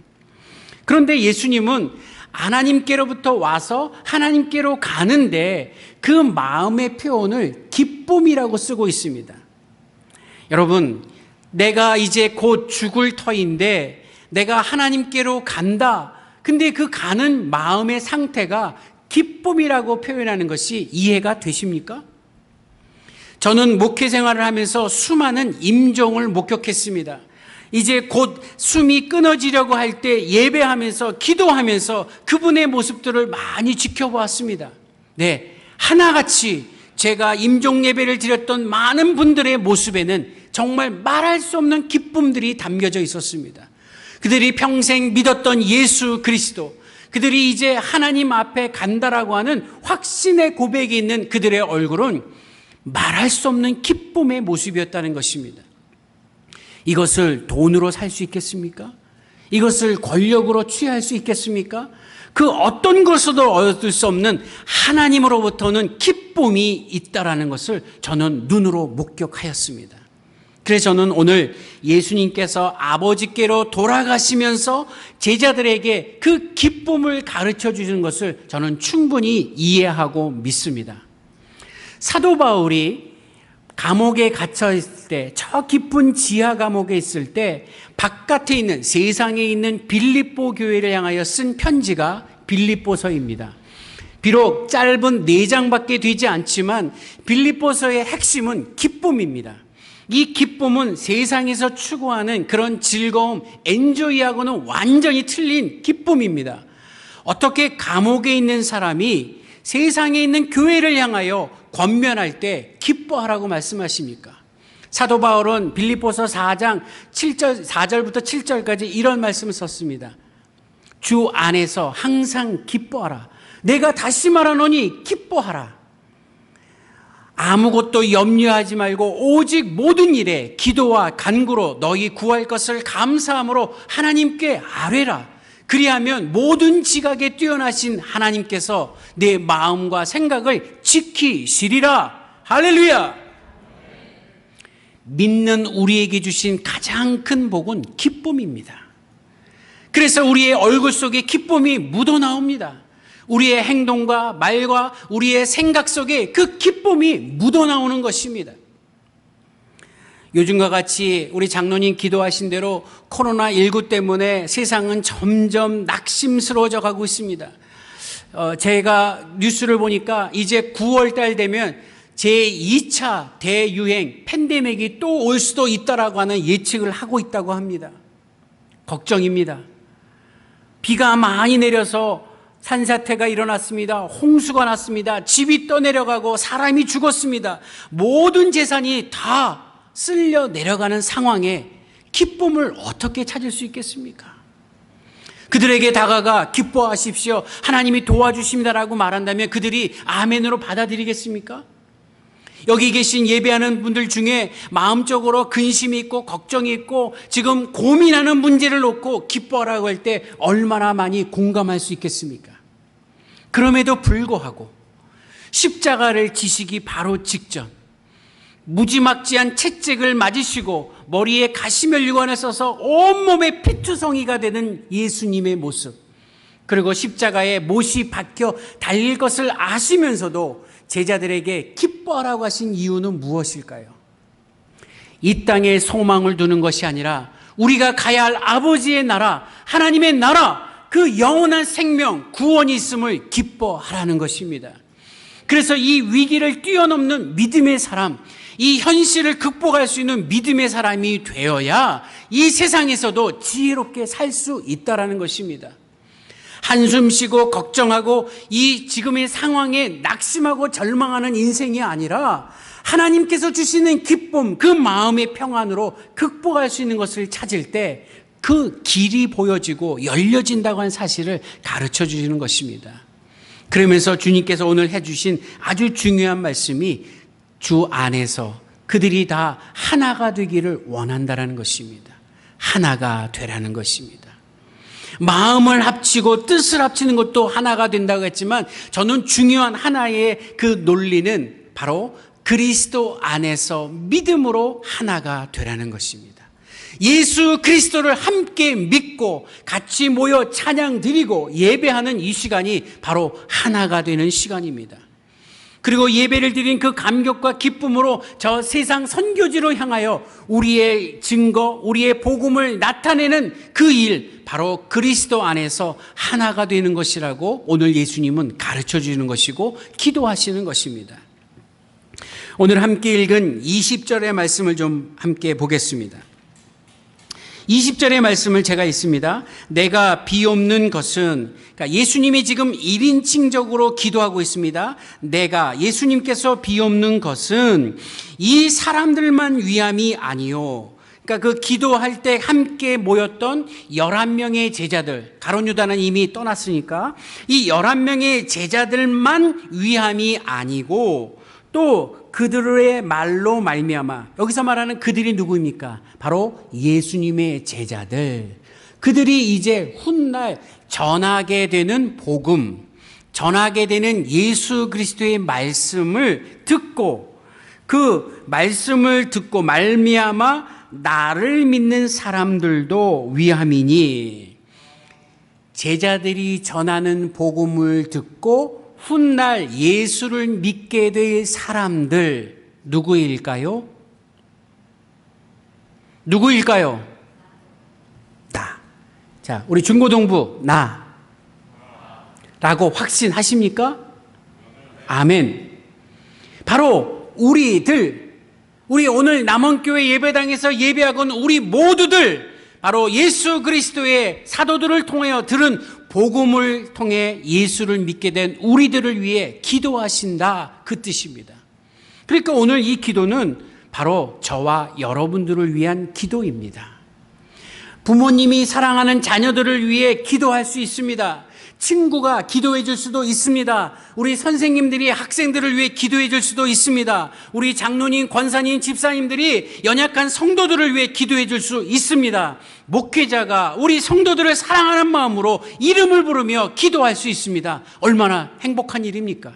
그런데 예수님은 하나님께로부터 와서 하나님께로 가는데 그 마음의 표현을 기쁨이라고 쓰고 있습니다. 여러분, 내가 이제 곧 죽을 터인데 내가 하나님께로 간다. 근데 그 가는 마음의 상태가 기쁨이라고 표현하는 것이 이해가 되십니까? 저는 목회 생활을 하면서 수많은 임종을 목격했습니다. 이제 곧 숨이 끊어지려고 할 때 예배하면서 기도하면서 그분의 모습들을 많이 지켜보았습니다. 네, 하나같이 제가 임종 예배를 드렸던 많은 분들의 모습에는 정말 말할 수 없는 기쁨들이 담겨져 있었습니다. 그들이 평생 믿었던 예수 그리스도, 그들이 이제 하나님 앞에 간다라고 하는 확신의 고백이 있는 그들의 얼굴은 말할 수 없는 기쁨의 모습이었다는 것입니다. 이것을 돈으로 살 수 있겠습니까? 이것을 권력으로 취할 수 있겠습니까? 그 어떤 것으로도 얻을 수 없는 하나님으로부터는 기쁨이 있다라는 것을 저는 눈으로 목격하였습니다. 그래서 저는 오늘 예수님께서 아버지께로 돌아가시면서 제자들에게 그 기쁨을 가르쳐 주시는 것을 저는 충분히 이해하고 믿습니다. 사도 바울이 감옥에 갇혀 있을 때, 저 깊은 지하 감옥에 있을 때 바깥에 있는, 세상에 있는 빌립보 교회를 향하여 쓴 편지가 빌립보서입니다. 비록 짧은 4장밖에 되지 않지만 빌립보서의 핵심은 기쁨입니다. 이 기쁨은 세상에서 추구하는 그런 즐거움, 엔조이하고는 완전히 틀린 기쁨입니다. 어떻게 감옥에 있는 사람이 세상에 있는 교회를 향하여 권면할 때 기뻐하라고 말씀하십니까? 사도 바울은 빌립보서 4장 4절부터 7절까지 이런 말씀을 썼습니다. 주 안에서 항상 기뻐하라. 내가 다시 말하노니 기뻐하라. 아무것도 염려하지 말고 오직 모든 일에 기도와 간구로 너희 구할 것을 감사함으로 하나님께 아뢰라. 그리하면 모든 지각에 뛰어나신 하나님께서 내 마음과 생각을 지키시리라. 할렐루야. 믿는 우리에게 주신 가장 큰 복은 기쁨입니다. 그래서 우리의 얼굴 속에 기쁨이 묻어나옵니다. 우리의 행동과 말과 우리의 생각 속에 그 기쁨이 묻어나오는 것입니다. 요즘과 같이 우리 장로님 기도하신 대로 코로나19 때문에 세상은 점점 낙심스러워져 가고 있습니다. 제가 뉴스를 보니까 이제 9월 달 되면 제2차 대유행 팬데믹이 또 올 수도 있다라고 하는 예측을 하고 있다고 합니다. 걱정입니다. 비가 많이 내려서 산사태가 일어났습니다. 홍수가 났습니다. 집이 떠내려가고 사람이 죽었습니다. 모든 재산이 다 쓸려 내려가는 상황에 기쁨을 어떻게 찾을 수 있겠습니까? 그들에게 다가가 기뻐하십시오, 하나님이 도와주십니다라고 말한다면 그들이 아멘으로 받아들이겠습니까? 여기 계신 예배하는 분들 중에 마음적으로 근심이 있고 걱정이 있고 지금 고민하는 문제를 놓고 기뻐하라고 할 때 얼마나 많이 공감할 수 있겠습니까? 그럼에도 불구하고 십자가를 지시기 바로 직전 무지막지한 채찍을 맞으시고 머리에 가시면류관을 써서 온몸에 피투성이가 되는 예수님의 모습, 그리고 십자가에 못이 박혀 달릴 것을 아시면서도 제자들에게 기뻐하라고 하신 이유는 무엇일까요? 이 땅에 소망을 두는 것이 아니라 우리가 가야 할 아버지의 나라, 하나님의 나라, 그 영원한 생명, 구원이 있음을 기뻐하라는 것입니다. 그래서 이 위기를 뛰어넘는 믿음의 사람, 이 현실을 극복할 수 있는 믿음의 사람이 되어야 이 세상에서도 지혜롭게 살 수 있다라는 것입니다. 한숨 쉬고 걱정하고 이 지금의 상황에 낙심하고 절망하는 인생이 아니라 하나님께서 주시는 기쁨, 그 마음의 평안으로 극복할 수 있는 것을 찾을 때 그 길이 보여지고 열려진다고 하는 사실을 가르쳐 주시는 것입니다. 그러면서 주님께서 오늘 해주신 아주 중요한 말씀이 주 안에서 그들이 다 하나가 되기를 원한다라는 것입니다. 하나가 되라는 것입니다. 마음을 합치고 뜻을 합치는 것도 하나가 된다고 했지만 저는 중요한 하나의 그 논리는 바로 그리스도 안에서 믿음으로 하나가 되라는 것입니다. 예수 그리스도를 함께 믿고 같이 모여 찬양 드리고 예배하는 이 시간이 바로 하나가 되는 시간입니다. 그리고 예배를 드린 그 감격과 기쁨으로 저 세상 선교지로 향하여 우리의 증거, 우리의 복음을 나타내는 그 일, 바로 그리스도 안에서 하나가 되는 것이라고 오늘 예수님은 가르쳐 주시는 것이고 기도하시는 것입니다. 오늘 함께 읽은 20절의 말씀을 좀 함께 보겠습니다. 20절의 말씀을 제가 읽습니다. 내가 비옵는 것은, 그러니까 예수님이 지금 1인칭적으로 기도하고 있습니다. 내가, 예수님께서 비옵는 것은 이 사람들만 위함이 아니요. 그러니까 그 기도할 때 함께 모였던 11명의 제자들, 가룟 유다는 이미 떠났으니까 이 11명의 제자들만 위함이 아니고 또 그들의 말로 말미암아, 여기서 말하는 그들이 누구입니까? 바로 예수님의 제자들. 그들이 이제 훗날 전하게 되는 복음, 전하게 되는 예수 그리스도의 말씀을 듣고 그 말씀을 듣고 말미암아 나를 믿는 사람들도 위함이니, 제자들이 전하는 복음을 듣고 훗날 예수를 믿게 될 사람들 누구일까요? 누구일까요? 나. 자, 우리 중고등부 나 라고 확신하십니까? 아멘. 바로 우리 오늘 남원교회 예배당에서 예배하건 우리 모두들, 바로 예수 그리스도의 사도들을 통하여 들은 복음을 통해 예수를 믿게 된 우리들을 위해 기도하신다, 그 뜻입니다. 그러니까 오늘 이 기도는 바로 저와 여러분들을 위한 기도입니다. 부모님이 사랑하는 자녀들을 위해 기도할 수 있습니다. 친구가 기도해 줄 수도 있습니다. 우리 선생님들이 학생들을 위해 기도해 줄 수도 있습니다. 우리 장로님, 권사님, 집사님들이 연약한 성도들을 위해 기도해 줄 수 있습니다. 목회자가 우리 성도들을 사랑하는 마음으로 이름을 부르며 기도할 수 있습니다. 얼마나 행복한 일입니까?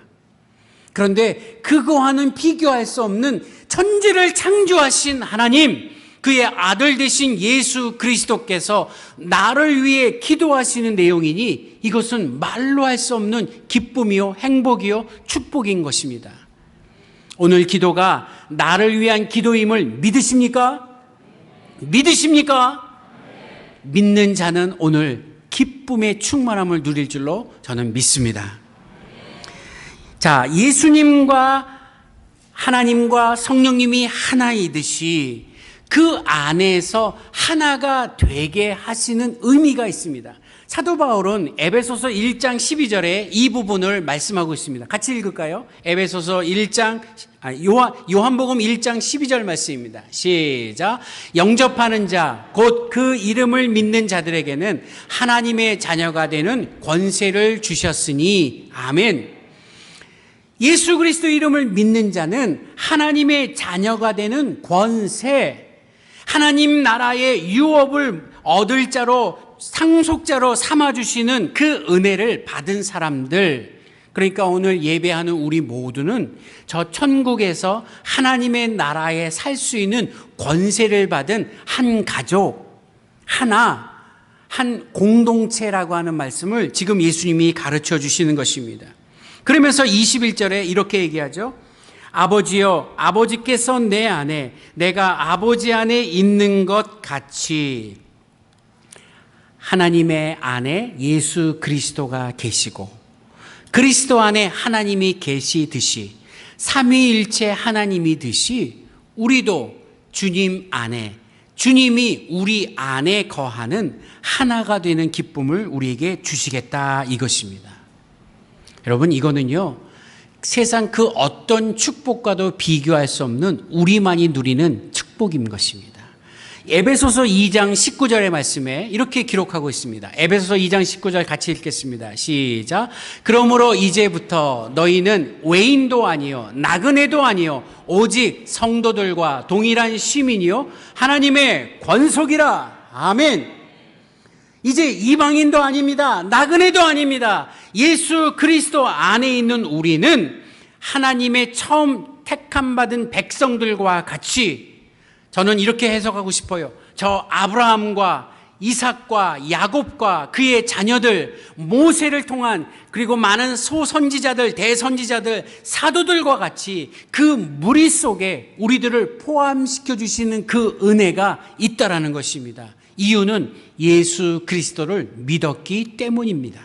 그런데 그거와는 비교할 수 없는 천지를 창조하신 하나님, 그의 아들 되신 예수 그리스도께서 나를 위해 기도하시는 내용이니 이것은 말로 할 수 없는 기쁨이요, 행복이요, 축복인 것입니다. 오늘 기도가 나를 위한 기도임을 믿으십니까? 믿으십니까? 믿는 자는 오늘 기쁨의 충만함을 누릴 줄로 저는 믿습니다. 자, 예수님과 하나님과 성령님이 하나이듯이 그 안에서 하나가 되게 하시는 의미가 있습니다. 사도 바울은 에베소서 1장 12절에 이 부분을 말씀하고 있습니다. 같이 읽을까요? 에베소서 1장, 요한복음 1장 12절 말씀입니다. 시작. 영접하는 자, 곧 그 이름을 믿는 자들에게는 하나님의 자녀가 되는 권세를 주셨으니, 아멘. 예수 그리스도 이름을 믿는 자는 하나님의 자녀가 되는 권세, 하나님 나라의 유업을 얻을 자로, 상속자로 삼아주시는 그 은혜를 받은 사람들, 그러니까 오늘 예배하는 우리 모두는 저 천국에서 하나님의 나라에 살 수 있는 권세를 받은 한 가족, 하나, 한 공동체라고 하는 말씀을 지금 예수님이 가르쳐 주시는 것입니다. 그러면서 21절에 이렇게 얘기하죠. 아버지여, 아버지께서 내 안에, 내가 아버지 안에 있는 것 같이 하나님의 안에 예수 그리스도가 계시고 그리스도 안에 하나님이 계시듯이 삼위일체 하나님이듯이 우리도 주님 안에, 주님이 우리 안에 거하는 하나가 되는 기쁨을 우리에게 주시겠다, 이것입니다. 여러분, 이거는요, 세상 그 어떤 축복과도 비교할 수 없는 우리만이 누리는 축복인 것입니다. 에베소서 2장 19절의 말씀에 이렇게 기록하고 있습니다. 에베소서 2장 19절 같이 읽겠습니다. 시작. 그러므로 이제부터 너희는 외인도 아니요 나그네도 아니요 오직 성도들과 동일한 시민이요 하나님의 권속이라. 아멘. 이제 이방인도 아닙니다. 나그네도 아닙니다. 예수 그리스도 안에 있는 우리는 하나님의 처음 택함받은 백성들과 같이, 저는 이렇게 해석하고 싶어요. 저 아브라함과 이삭과 야곱과 그의 자녀들, 모세를 통한, 그리고 많은 소선지자들, 대선지자들, 사도들과 같이 그 무리 속에 우리들을 포함시켜 주시는 그 은혜가 있다라는 것입니다. 이유는 예수 그리스도를 믿었기 때문입니다.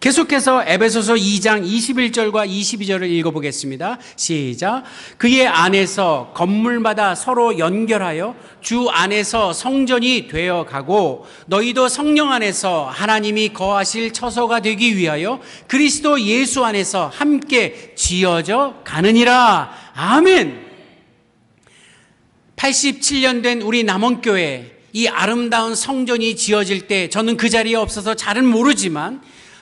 계속해서 에베소서 2장 21절과 22절을 읽어보겠습니다. 시작. 그의 안에서 건물마다 서로 연결하여 주 안에서 성전이 되어가고 너희도 성령 안에서 하나님이 거하실 처소가 되기 위하여 그리스도 예수 안에서 함께 지어져 가느니라. 아멘. 87년 된 우리 남원교회 이 아름다운 성전이 지어질 때 저는 그 자리에 없어서 잘은 모르지만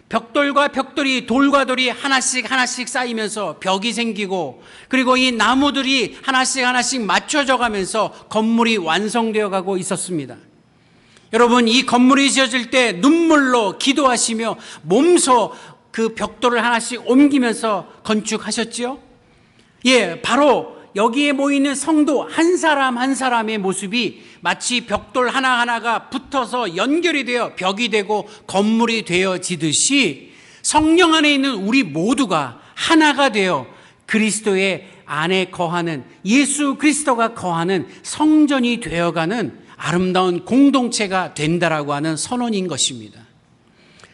벽돌과 벽돌이 돌과 돌이 하나씩 쌓이면서 벽이 생기고 그리고 이 나무들이 하나씩 맞춰져 가면서 건물이 완성되어 가고 있었습니다. 여러분, 이 건물이 지어질 때 눈물로 기도하시며 몸소 그 벽돌을 하나씩 옮기면서 건축하셨지요? 예, 바로 여기에 모이는 성도 한 사람 한 사람의 모습이 마치 벽돌 하나하나가 붙어서 연결이 되어 벽이 되고 건물이 되어지듯이 성령 안에 있는 우리 모두가 하나가 되어 그리스도의 안에 거하는, 예수 그리스도가 거하는 성전이 되어가는 아름다운 공동체가 된다라고 하는 선언인 것입니다.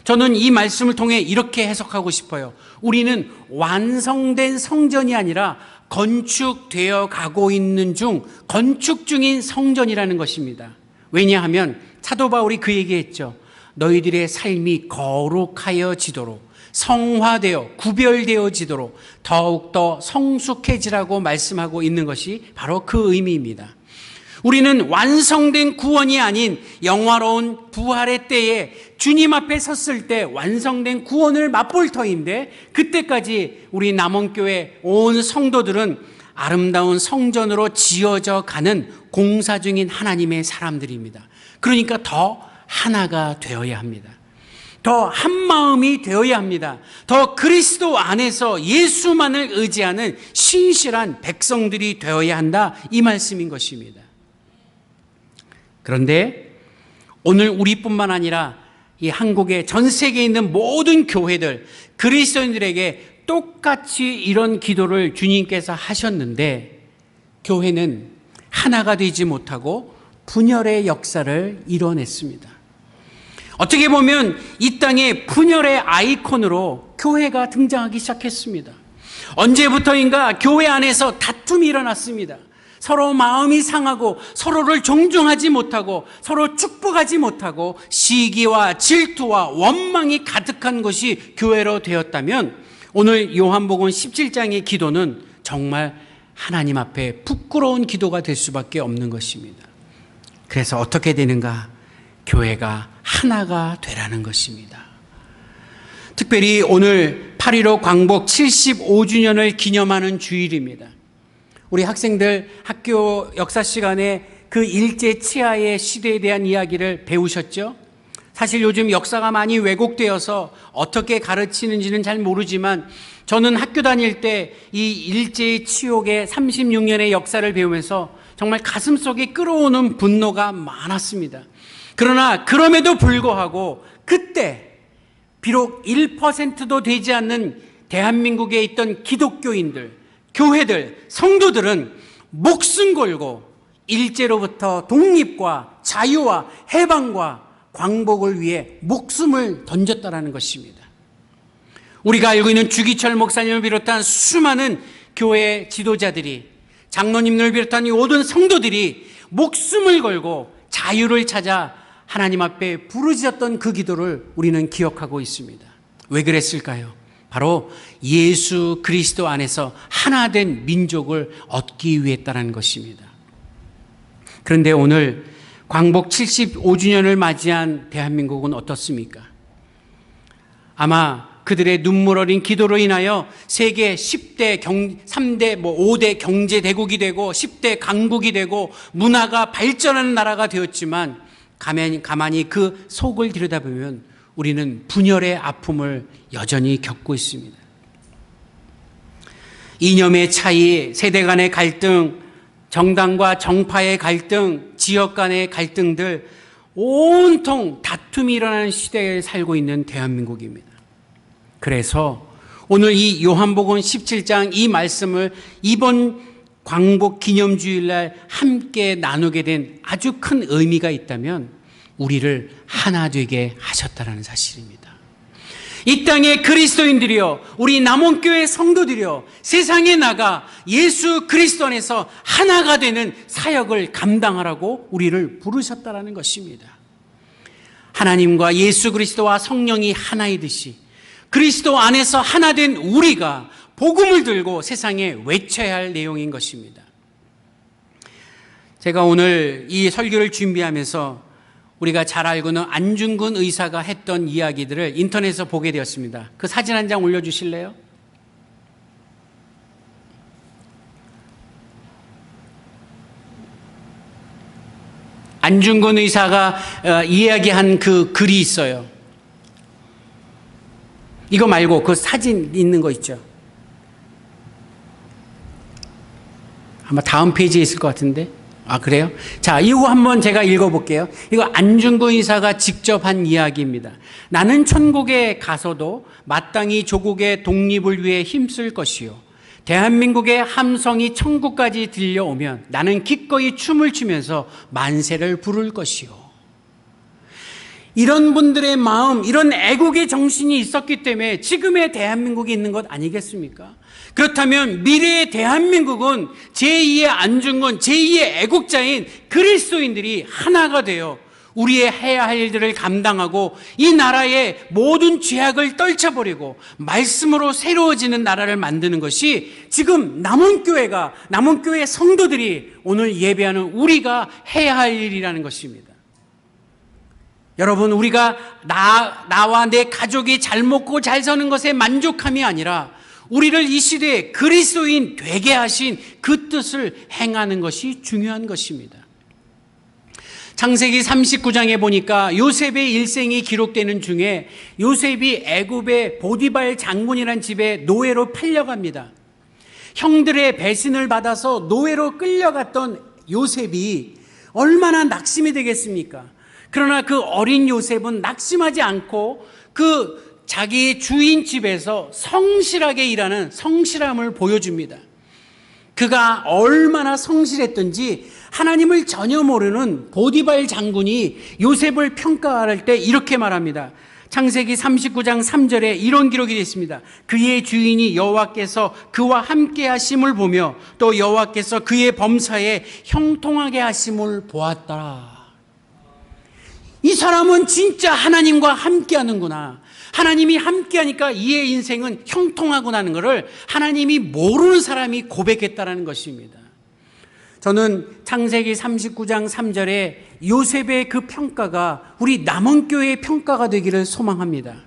저는 이 말씀을 통해 이렇게 해석하고 싶어요. 우리는 완성된 성전이 아니라 건축되어 가고 있는 중, 건축 중인 성전이라는 것입니다. 왜냐하면 사도 바울이 그 얘기했죠. 너희들의 삶이 거룩하여지도록, 성화되어 구별되어지도록 더욱더 성숙해지라고 말씀하고 있는 것이 바로 그 의미입니다. 우리는 완성된 구원이 아닌 영화로운 부활의 때에 주님 앞에 섰을 때 완성된 구원을 맛볼 터인데, 그때까지 우리 남원교회 온 성도들은 아름다운 성전으로 지어져 가는 공사 중인 하나님의 사람들입니다. 그러니까 더 하나가 되어야 합니다. 더 한마음이 되어야 합니다. 더 그리스도 안에서 예수만을 의지하는 신실한 백성들이 되어야 한다, 이 말씀인 것입니다. 그런데 오늘 우리뿐만 아니라 이 한국의 전 세계에 있는 모든 교회들, 그리스도인들에게 똑같이 이런 기도를 주님께서 하셨는데 교회는 하나가 되지 못하고 분열의 역사를 이뤄냈습니다. 어떻게 보면 이 땅에 분열의 아이콘으로 교회가 등장하기 시작했습니다. 언제부터인가 교회 안에서 다툼이 일어났습니다. 서로 마음이 상하고 서로를 존중하지 못하고 서로 축복하지 못하고 시기와 질투와 원망이 가득한 것이 교회로 되었다면 오늘 요한복음 17장의 기도는 정말 하나님 앞에 부끄러운 기도가 될 수밖에 없는 것입니다. 그래서 어떻게 되는가? 교회가 하나가 되라는 것입니다. 특별히 오늘 8.15 광복 75주년을 기념하는 주일입니다. 우리 학생들 학교 역사 시간에 그 일제 치하의 시대에 대한 이야기를 배우셨죠? 사실 요즘 역사가 많이 왜곡되어서 어떻게 가르치는지는 잘 모르지만 저는 학교 다닐 때 이 일제의 치욕의 36년의 역사를 배우면서 정말 가슴속에 끓어오는 분노가 많았습니다. 그러나 그럼에도 불구하고 그때 비록 1%도 되지 않는 대한민국에 있던 기독교인들, 교회들, 성도들은 목숨 걸고 일제로부터 독립과 자유와 해방과 광복을 위해 목숨을 던졌다라는 것입니다. 우리가 알고 있는 주기철 목사님을 비롯한 수많은 교회 지도자들이, 장로님을 비롯한 이 모든 성도들이 목숨을 걸고 자유를 찾아 하나님 앞에 부르짖었던 그 기도를 우리는 기억하고 있습니다. 왜 그랬을까요? 바로 예수 그리스도 안에서 하나된 민족을 얻기 위했다는 것입니다. 그런데 오늘 광복 75주년을 맞이한 대한민국은 어떻습니까? 아마 그들의 눈물 어린 기도로 인하여 세계 10대, 3대, 5대 경제대국이 되고 10대 강국이 되고 문화가 발전하는 나라가 되었지만 가만히 그 속을 들여다보면 우리는 분열의 아픔을 여전히 겪고 있습니다. 이념의 차이, 세대 간의 갈등, 정당과 정파의 갈등, 지역 간의 갈등들, 온통 다툼이 일어나는 시대에 살고 있는 대한민국입니다. 그래서 오늘 이 요한복음 17장 이 말씀을 이번 광복 기념주일날 함께 나누게 된 아주 큰 의미가 있다면 우리를 하나 되게 하셨다는 사실입니다. 이 땅의 그리스도인들이여, 우리 남원교회 성도들이여, 세상에 나가 예수 그리스도 안에서 하나가 되는 사역을 감당하라고 우리를 부르셨다라는 것입니다. 하나님과 예수 그리스도와 성령이 하나이듯이 그리스도 안에서 하나 된 우리가 복음을 들고 세상에 외쳐야 할 내용인 것입니다. 제가 오늘 이 설교를 준비하면서 우리가 잘 알고는 안중근 의사가 했던 이야기들을 인터넷에서 보게 되었습니다. 그 사진 한 장 올려주실래요? 안중근 의사가 이야기한 그 글이 있어요. 이거 말고 그 사진 있는 거 있죠? 아마 다음 페이지에 있을 것 같은데. 아, 그래요? 자, 이거 한번 제가 읽어볼게요. 이거 안중근 의사가 직접 한 이야기입니다. 나는 천국에 가서도 마땅히 조국의 독립을 위해 힘쓸 것이요. 대한민국의 함성이 천국까지 들려오면 나는 기꺼이 춤을 추면서 만세를 부를 것이요. 이런 분들의 마음, 이런 애국의 정신이 있었기 때문에 지금의 대한민국이 있는 것 아니겠습니까? 그렇다면 미래의 대한민국은 제2의 안중근, 제2의 애국자인 그리스도인들이 하나가 되어 우리의 해야 할 일들을 감당하고 이 나라의 모든 죄악을 떨쳐버리고 말씀으로 새로워지는 나라를 만드는 것이 지금 남원교회 성도들이 오늘 예배하는 우리가 해야 할 일이라는 것입니다. 여러분, 우리가 나와 내 가족이 잘 먹고 잘 사는 것에 만족함이 아니라 우리를 이 시대에 그리스도인 되게 하신 그 뜻을 행하는 것이 중요한 것입니다. 창세기 39장에 보니까 요셉의 일생이 기록되는 중에 요셉이 애굽의 보디발 장군이라는 집에 노예로 팔려갑니다. 형들의 배신을 받아서 노예로 끌려갔던 요셉이 얼마나 낙심이 되겠습니까? 그러나 그 어린 요셉은 낙심하지 않고 그 자기 주인 집에서 성실하게 일하는 성실함을 보여줍니다. 그가 얼마나 성실했던지 하나님을 전혀 모르는 보디발 장군이 요셉을 평가할 때 이렇게 말합니다. 창세기 39장 3절에 이런 기록이 되어 있습니다. 그의 주인이 여호와께서 그와 함께 하심을 보며 또 여호와께서 그의 범사에 형통하게 하심을 보았더라. 이 사람은 진짜 하나님과 함께 하는구나. 하나님이 함께하니까 이의 인생은 형통하구나는 것을 하나님이 모르는 사람이 고백했다는 것입니다. 저는 창세기 39장 3절에 요셉의 그 평가가 우리 남원교회의 평가가 되기를 소망합니다.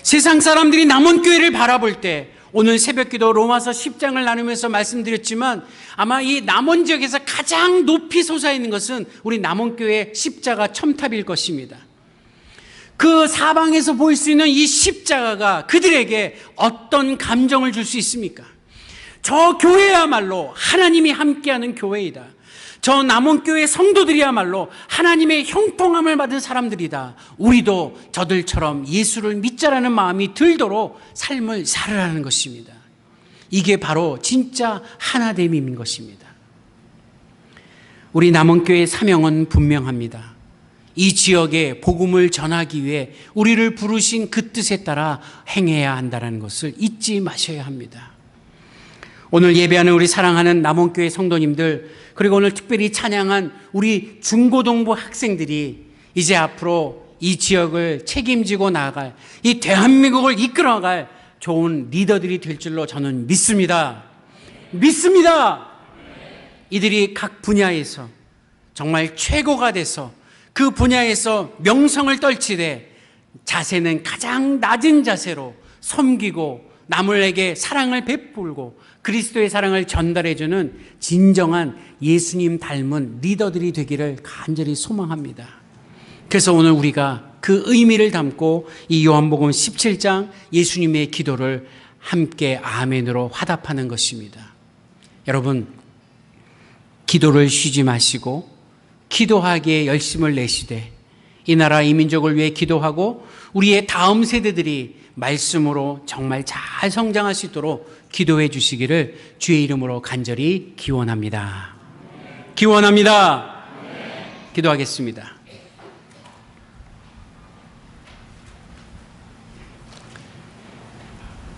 세상 사람들이 남원교회를 바라볼 때 오늘 새벽기도 로마서 10장을 나누면서 말씀드렸지만 아마 이 남원 지역에서 가장 높이 솟아있는 것은 우리 남원교회 십자가 첨탑일 것입니다. 그 사방에서 보일 수 있는 이 십자가가 그들에게 어떤 감정을 줄 수 있습니까? 저 교회야말로 하나님이 함께하는 교회이다. 저 남원교회 성도들이야말로 하나님의 형통함을 받은 사람들이다. 우리도 저들처럼 예수를 믿자라는 마음이 들도록 삶을 살으라는 것입니다. 이게 바로 진짜 하나됨인 것입니다. 우리 남원교회의 사명은 분명합니다. 이 지역에 복음을 전하기 위해 우리를 부르신 그 뜻에 따라 행해야 한다는 것을 잊지 마셔야 합니다. 오늘 예배하는 우리 사랑하는 남원교회 성도님들, 그리고 오늘 특별히 찬양한 우리 중고등부 학생들이 이제 앞으로 이 지역을 책임지고 나아갈, 이 대한민국을 이끌어갈 좋은 리더들이 될 줄로 저는 믿습니다. 이들이 각 분야에서 정말 최고가 돼서 그 분야에서 명성을 떨치되 자세는 가장 낮은 자세로 섬기고 남에게 사랑을 베풀고 그리스도의 사랑을 전달해주는 진정한 예수님 닮은 리더들이 되기를 간절히 소망합니다. 그래서 오늘 우리가 그 의미를 담고 이 요한복음 17장 예수님의 기도를 함께 아멘으로 화답하는 것입니다. 여러분, 기도를 쉬지 마시고 기도하기에 열심을 내시되 이 나라 이 민족을 위해 기도하고 우리의 다음 세대들이 말씀으로 정말 잘 성장할 수 있도록 기도해 주시기를 주의 이름으로 간절히 기원합니다. 기도하겠습니다.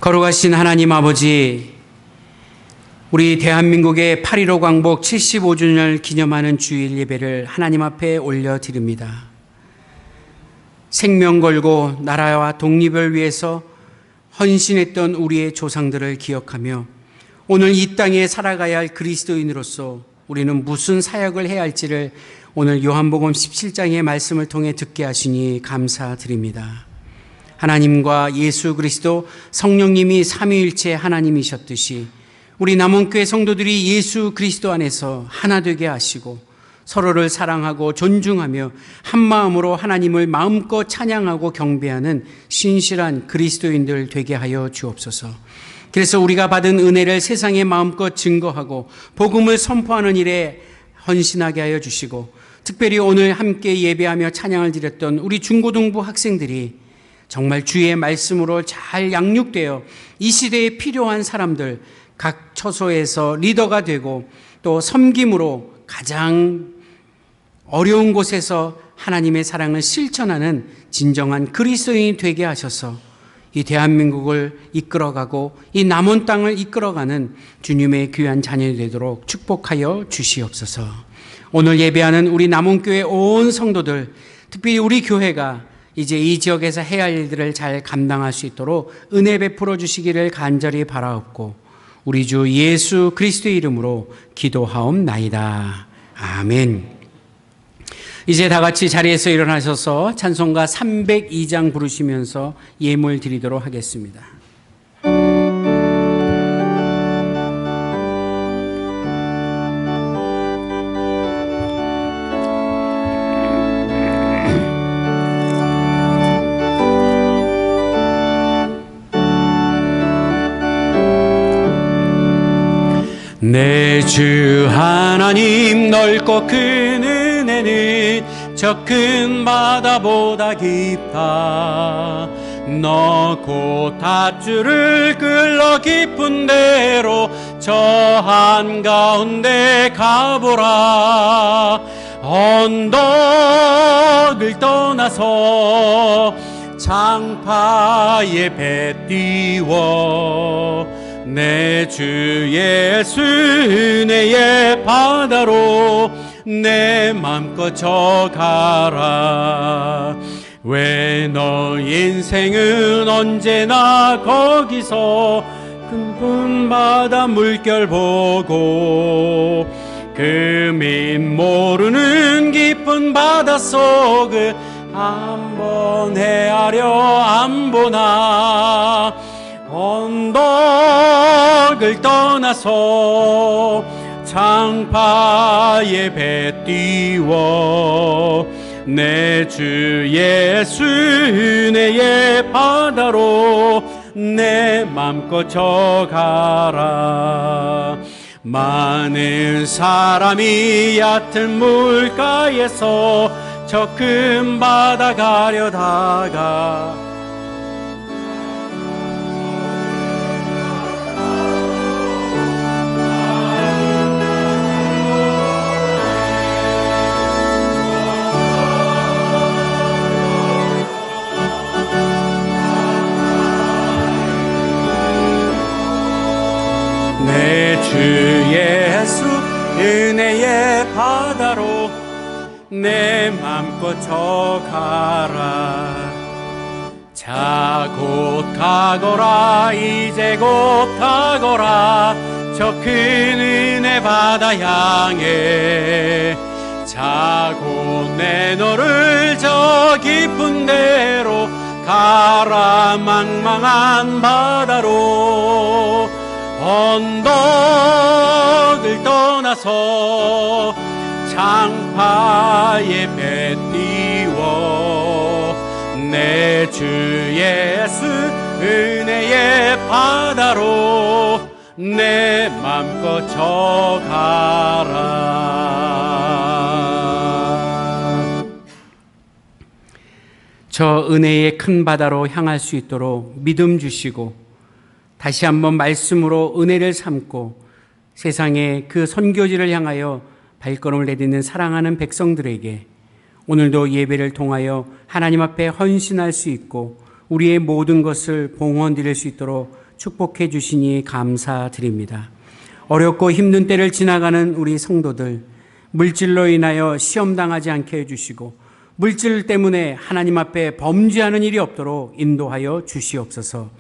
거룩하신 하나님 아버지, 우리 대한민국의 8.15 광복 75주년을 기념하는 주일 예배를 하나님 앞에 올려드립니다. 생명 걸고 나라와 독립을 위해서 헌신했던 우리의 조상들을 기억하며 오늘 이 땅에 살아가야 할 그리스도인으로서 우리는 무슨 사역을 해야 할지를 오늘 요한복음 17장의 말씀을 통해 듣게 하시니 감사드립니다. 하나님과 예수 그리스도 성령님이 삼위일체 하나님이셨듯이 우리 남원교회 성도들이 예수 그리스도 안에서 하나 되게 하시고 서로를 사랑하고 존중하며 한 마음으로 하나님을 마음껏 찬양하고 경배하는 신실한 그리스도인들 되게 하여 주옵소서. 그래서 우리가 받은 은혜를 세상에 마음껏 증거하고 복음을 선포하는 일에 헌신하게 하여 주시고, 특별히 오늘 함께 예배하며 찬양을 드렸던 우리 중고등부 학생들이 정말 주의 말씀으로 잘 양육되어 이 시대에 필요한 사람들, 각 처소에서 리더가 되고 또 섬김으로 가장 어려운 곳에서 하나님의 사랑을 실천하는 진정한 그리스도인이 되게 하셔서 이 대한민국을 이끌어가고 이 남은 땅을 이끌어가는 주님의 귀한 자녀이 되도록 축복하여 주시옵소서. 오늘 예배하는 우리 남원교회 온 성도들, 특별히 우리 교회가 이제 이 지역에서 해야 할 일들을 잘 감당할 수 있도록 은혜 베풀어 주시기를 간절히 바라옵고 우리 주 예수 그리스도의 이름으로 기도하옵나이다. 아멘. 이제 다 같이 자리에서 일어나셔서 찬송가 302장 부르시면서 예물 드리도록 하겠습니다. 내 주 하나님 넓고 큰 은혜는 저 큰 바다보다 깊다. 너 곧 닷줄을 끌러 깊은 데로 저 한가운데 가보라. 언덕을 떠나서 장파에 배 띄워 내 주 예수 은혜의 바다로 내 맘껏 저 가라. 왜 너 인생은 언제나 거기서 깊은 바다 물결 보고 금인 모르는 깊은 바다 속을 한번 헤아려 안 보나. 언덕을 떠나서 장파에 배 띄워 내 주 예수 은혜의 바다로 내 맘껏 저 가라. 많은 사람이 얕은 물가에서 저 큰 바다 가려다가 내 주 예수 은혜의 바다로 내 맘껏 저 가라. 자 곧 가거라. 이제 곧 가거라. 저 큰 은혜 바다 향해. 자 곧 내 너를 저 깊은 데로 가라. 망망한 바다로 언덕을 떠나서 장파에 배 띄워 내 주 예수 은혜의 바다로 내 맘껏 저 가라. 저 은혜의 큰 바다로 향할 수 있도록 믿음 주시고 다시 한번 말씀으로 은혜를 삼고 세상의 그 선교지를 향하여 발걸음을 내딛는 사랑하는 백성들에게 오늘도 예배를 통하여 하나님 앞에 헌신할 수 있고 우리의 모든 것을 봉헌 드릴 수 있도록 축복해 주시니 감사드립니다. 어렵고 힘든 때를 지나가는 우리 성도들, 물질로 인하여 시험당하지 않게 해주시고 물질 때문에 하나님 앞에 범죄하는 일이 없도록 인도하여 주시옵소서.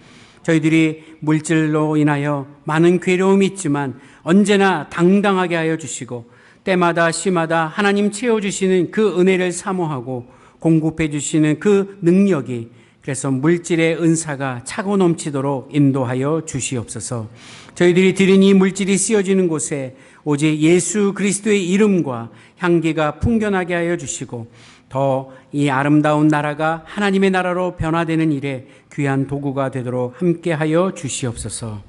저희들이 물질로 인하여 많은 괴로움이 있지만 언제나 당당하게 하여 주시고 때마다 시마다 하나님 채워주시는 그 은혜를 사모하고 공급해 주시는 그 능력이, 그래서 물질의 은사가 차고 넘치도록 인도하여 주시옵소서. 저희들이 드린 이 물질이 쓰여지는 곳에 오직 예수 그리스도의 이름과 향기가 풍겨나게 하여 주시고 더 이 아름다운 나라가 하나님의 나라로 변화되는 일에 귀한 도구가 되도록 함께하여 주시옵소서.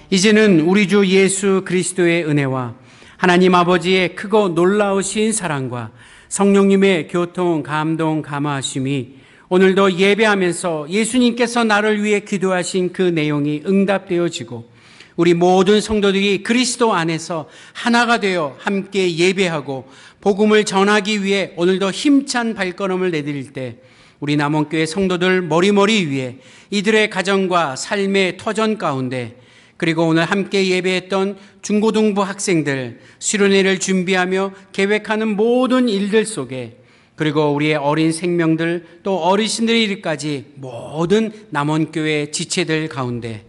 이제는 우리 주 예수 그리스도의 은혜와 하나님 아버지의 크고 놀라우신 사랑과 성령님의 교통, 감동, 감화하심이 오늘도 예배하면서 예수님께서 나를 위해 기도하신 그 내용이 응답되어지고 우리 모든 성도들이 그리스도 안에서 하나가 되어 함께 예배하고 복음을 전하기 위해 오늘도 힘찬 발걸음을 내드릴 때 우리 남원교회 성도들 머리머리 위에 이들의 가정과 삶의 터전 가운데, 그리고 오늘 함께 예배했던 중고등부 학생들 수련회를 준비하며 계획하는 모든 일들 속에, 그리고 우리의 어린 생명들 또 어르신들의 일까지 모든 남원교회 지체들 가운데,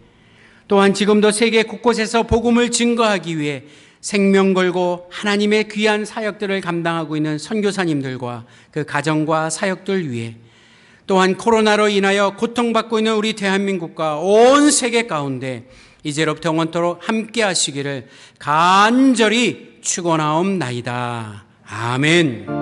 또한 지금도 세계 곳곳에서 복음을 증거하기 위해 생명 걸고 하나님의 귀한 사역들을 감당하고 있는 선교사님들과 그 가정과 사역들 위해, 또한 코로나로 인하여 고통받고 있는 우리 대한민국과 온 세계 가운데 이제로부터 영원토록 함께 하시기를 간절히 축원하옵나이다. 아멘.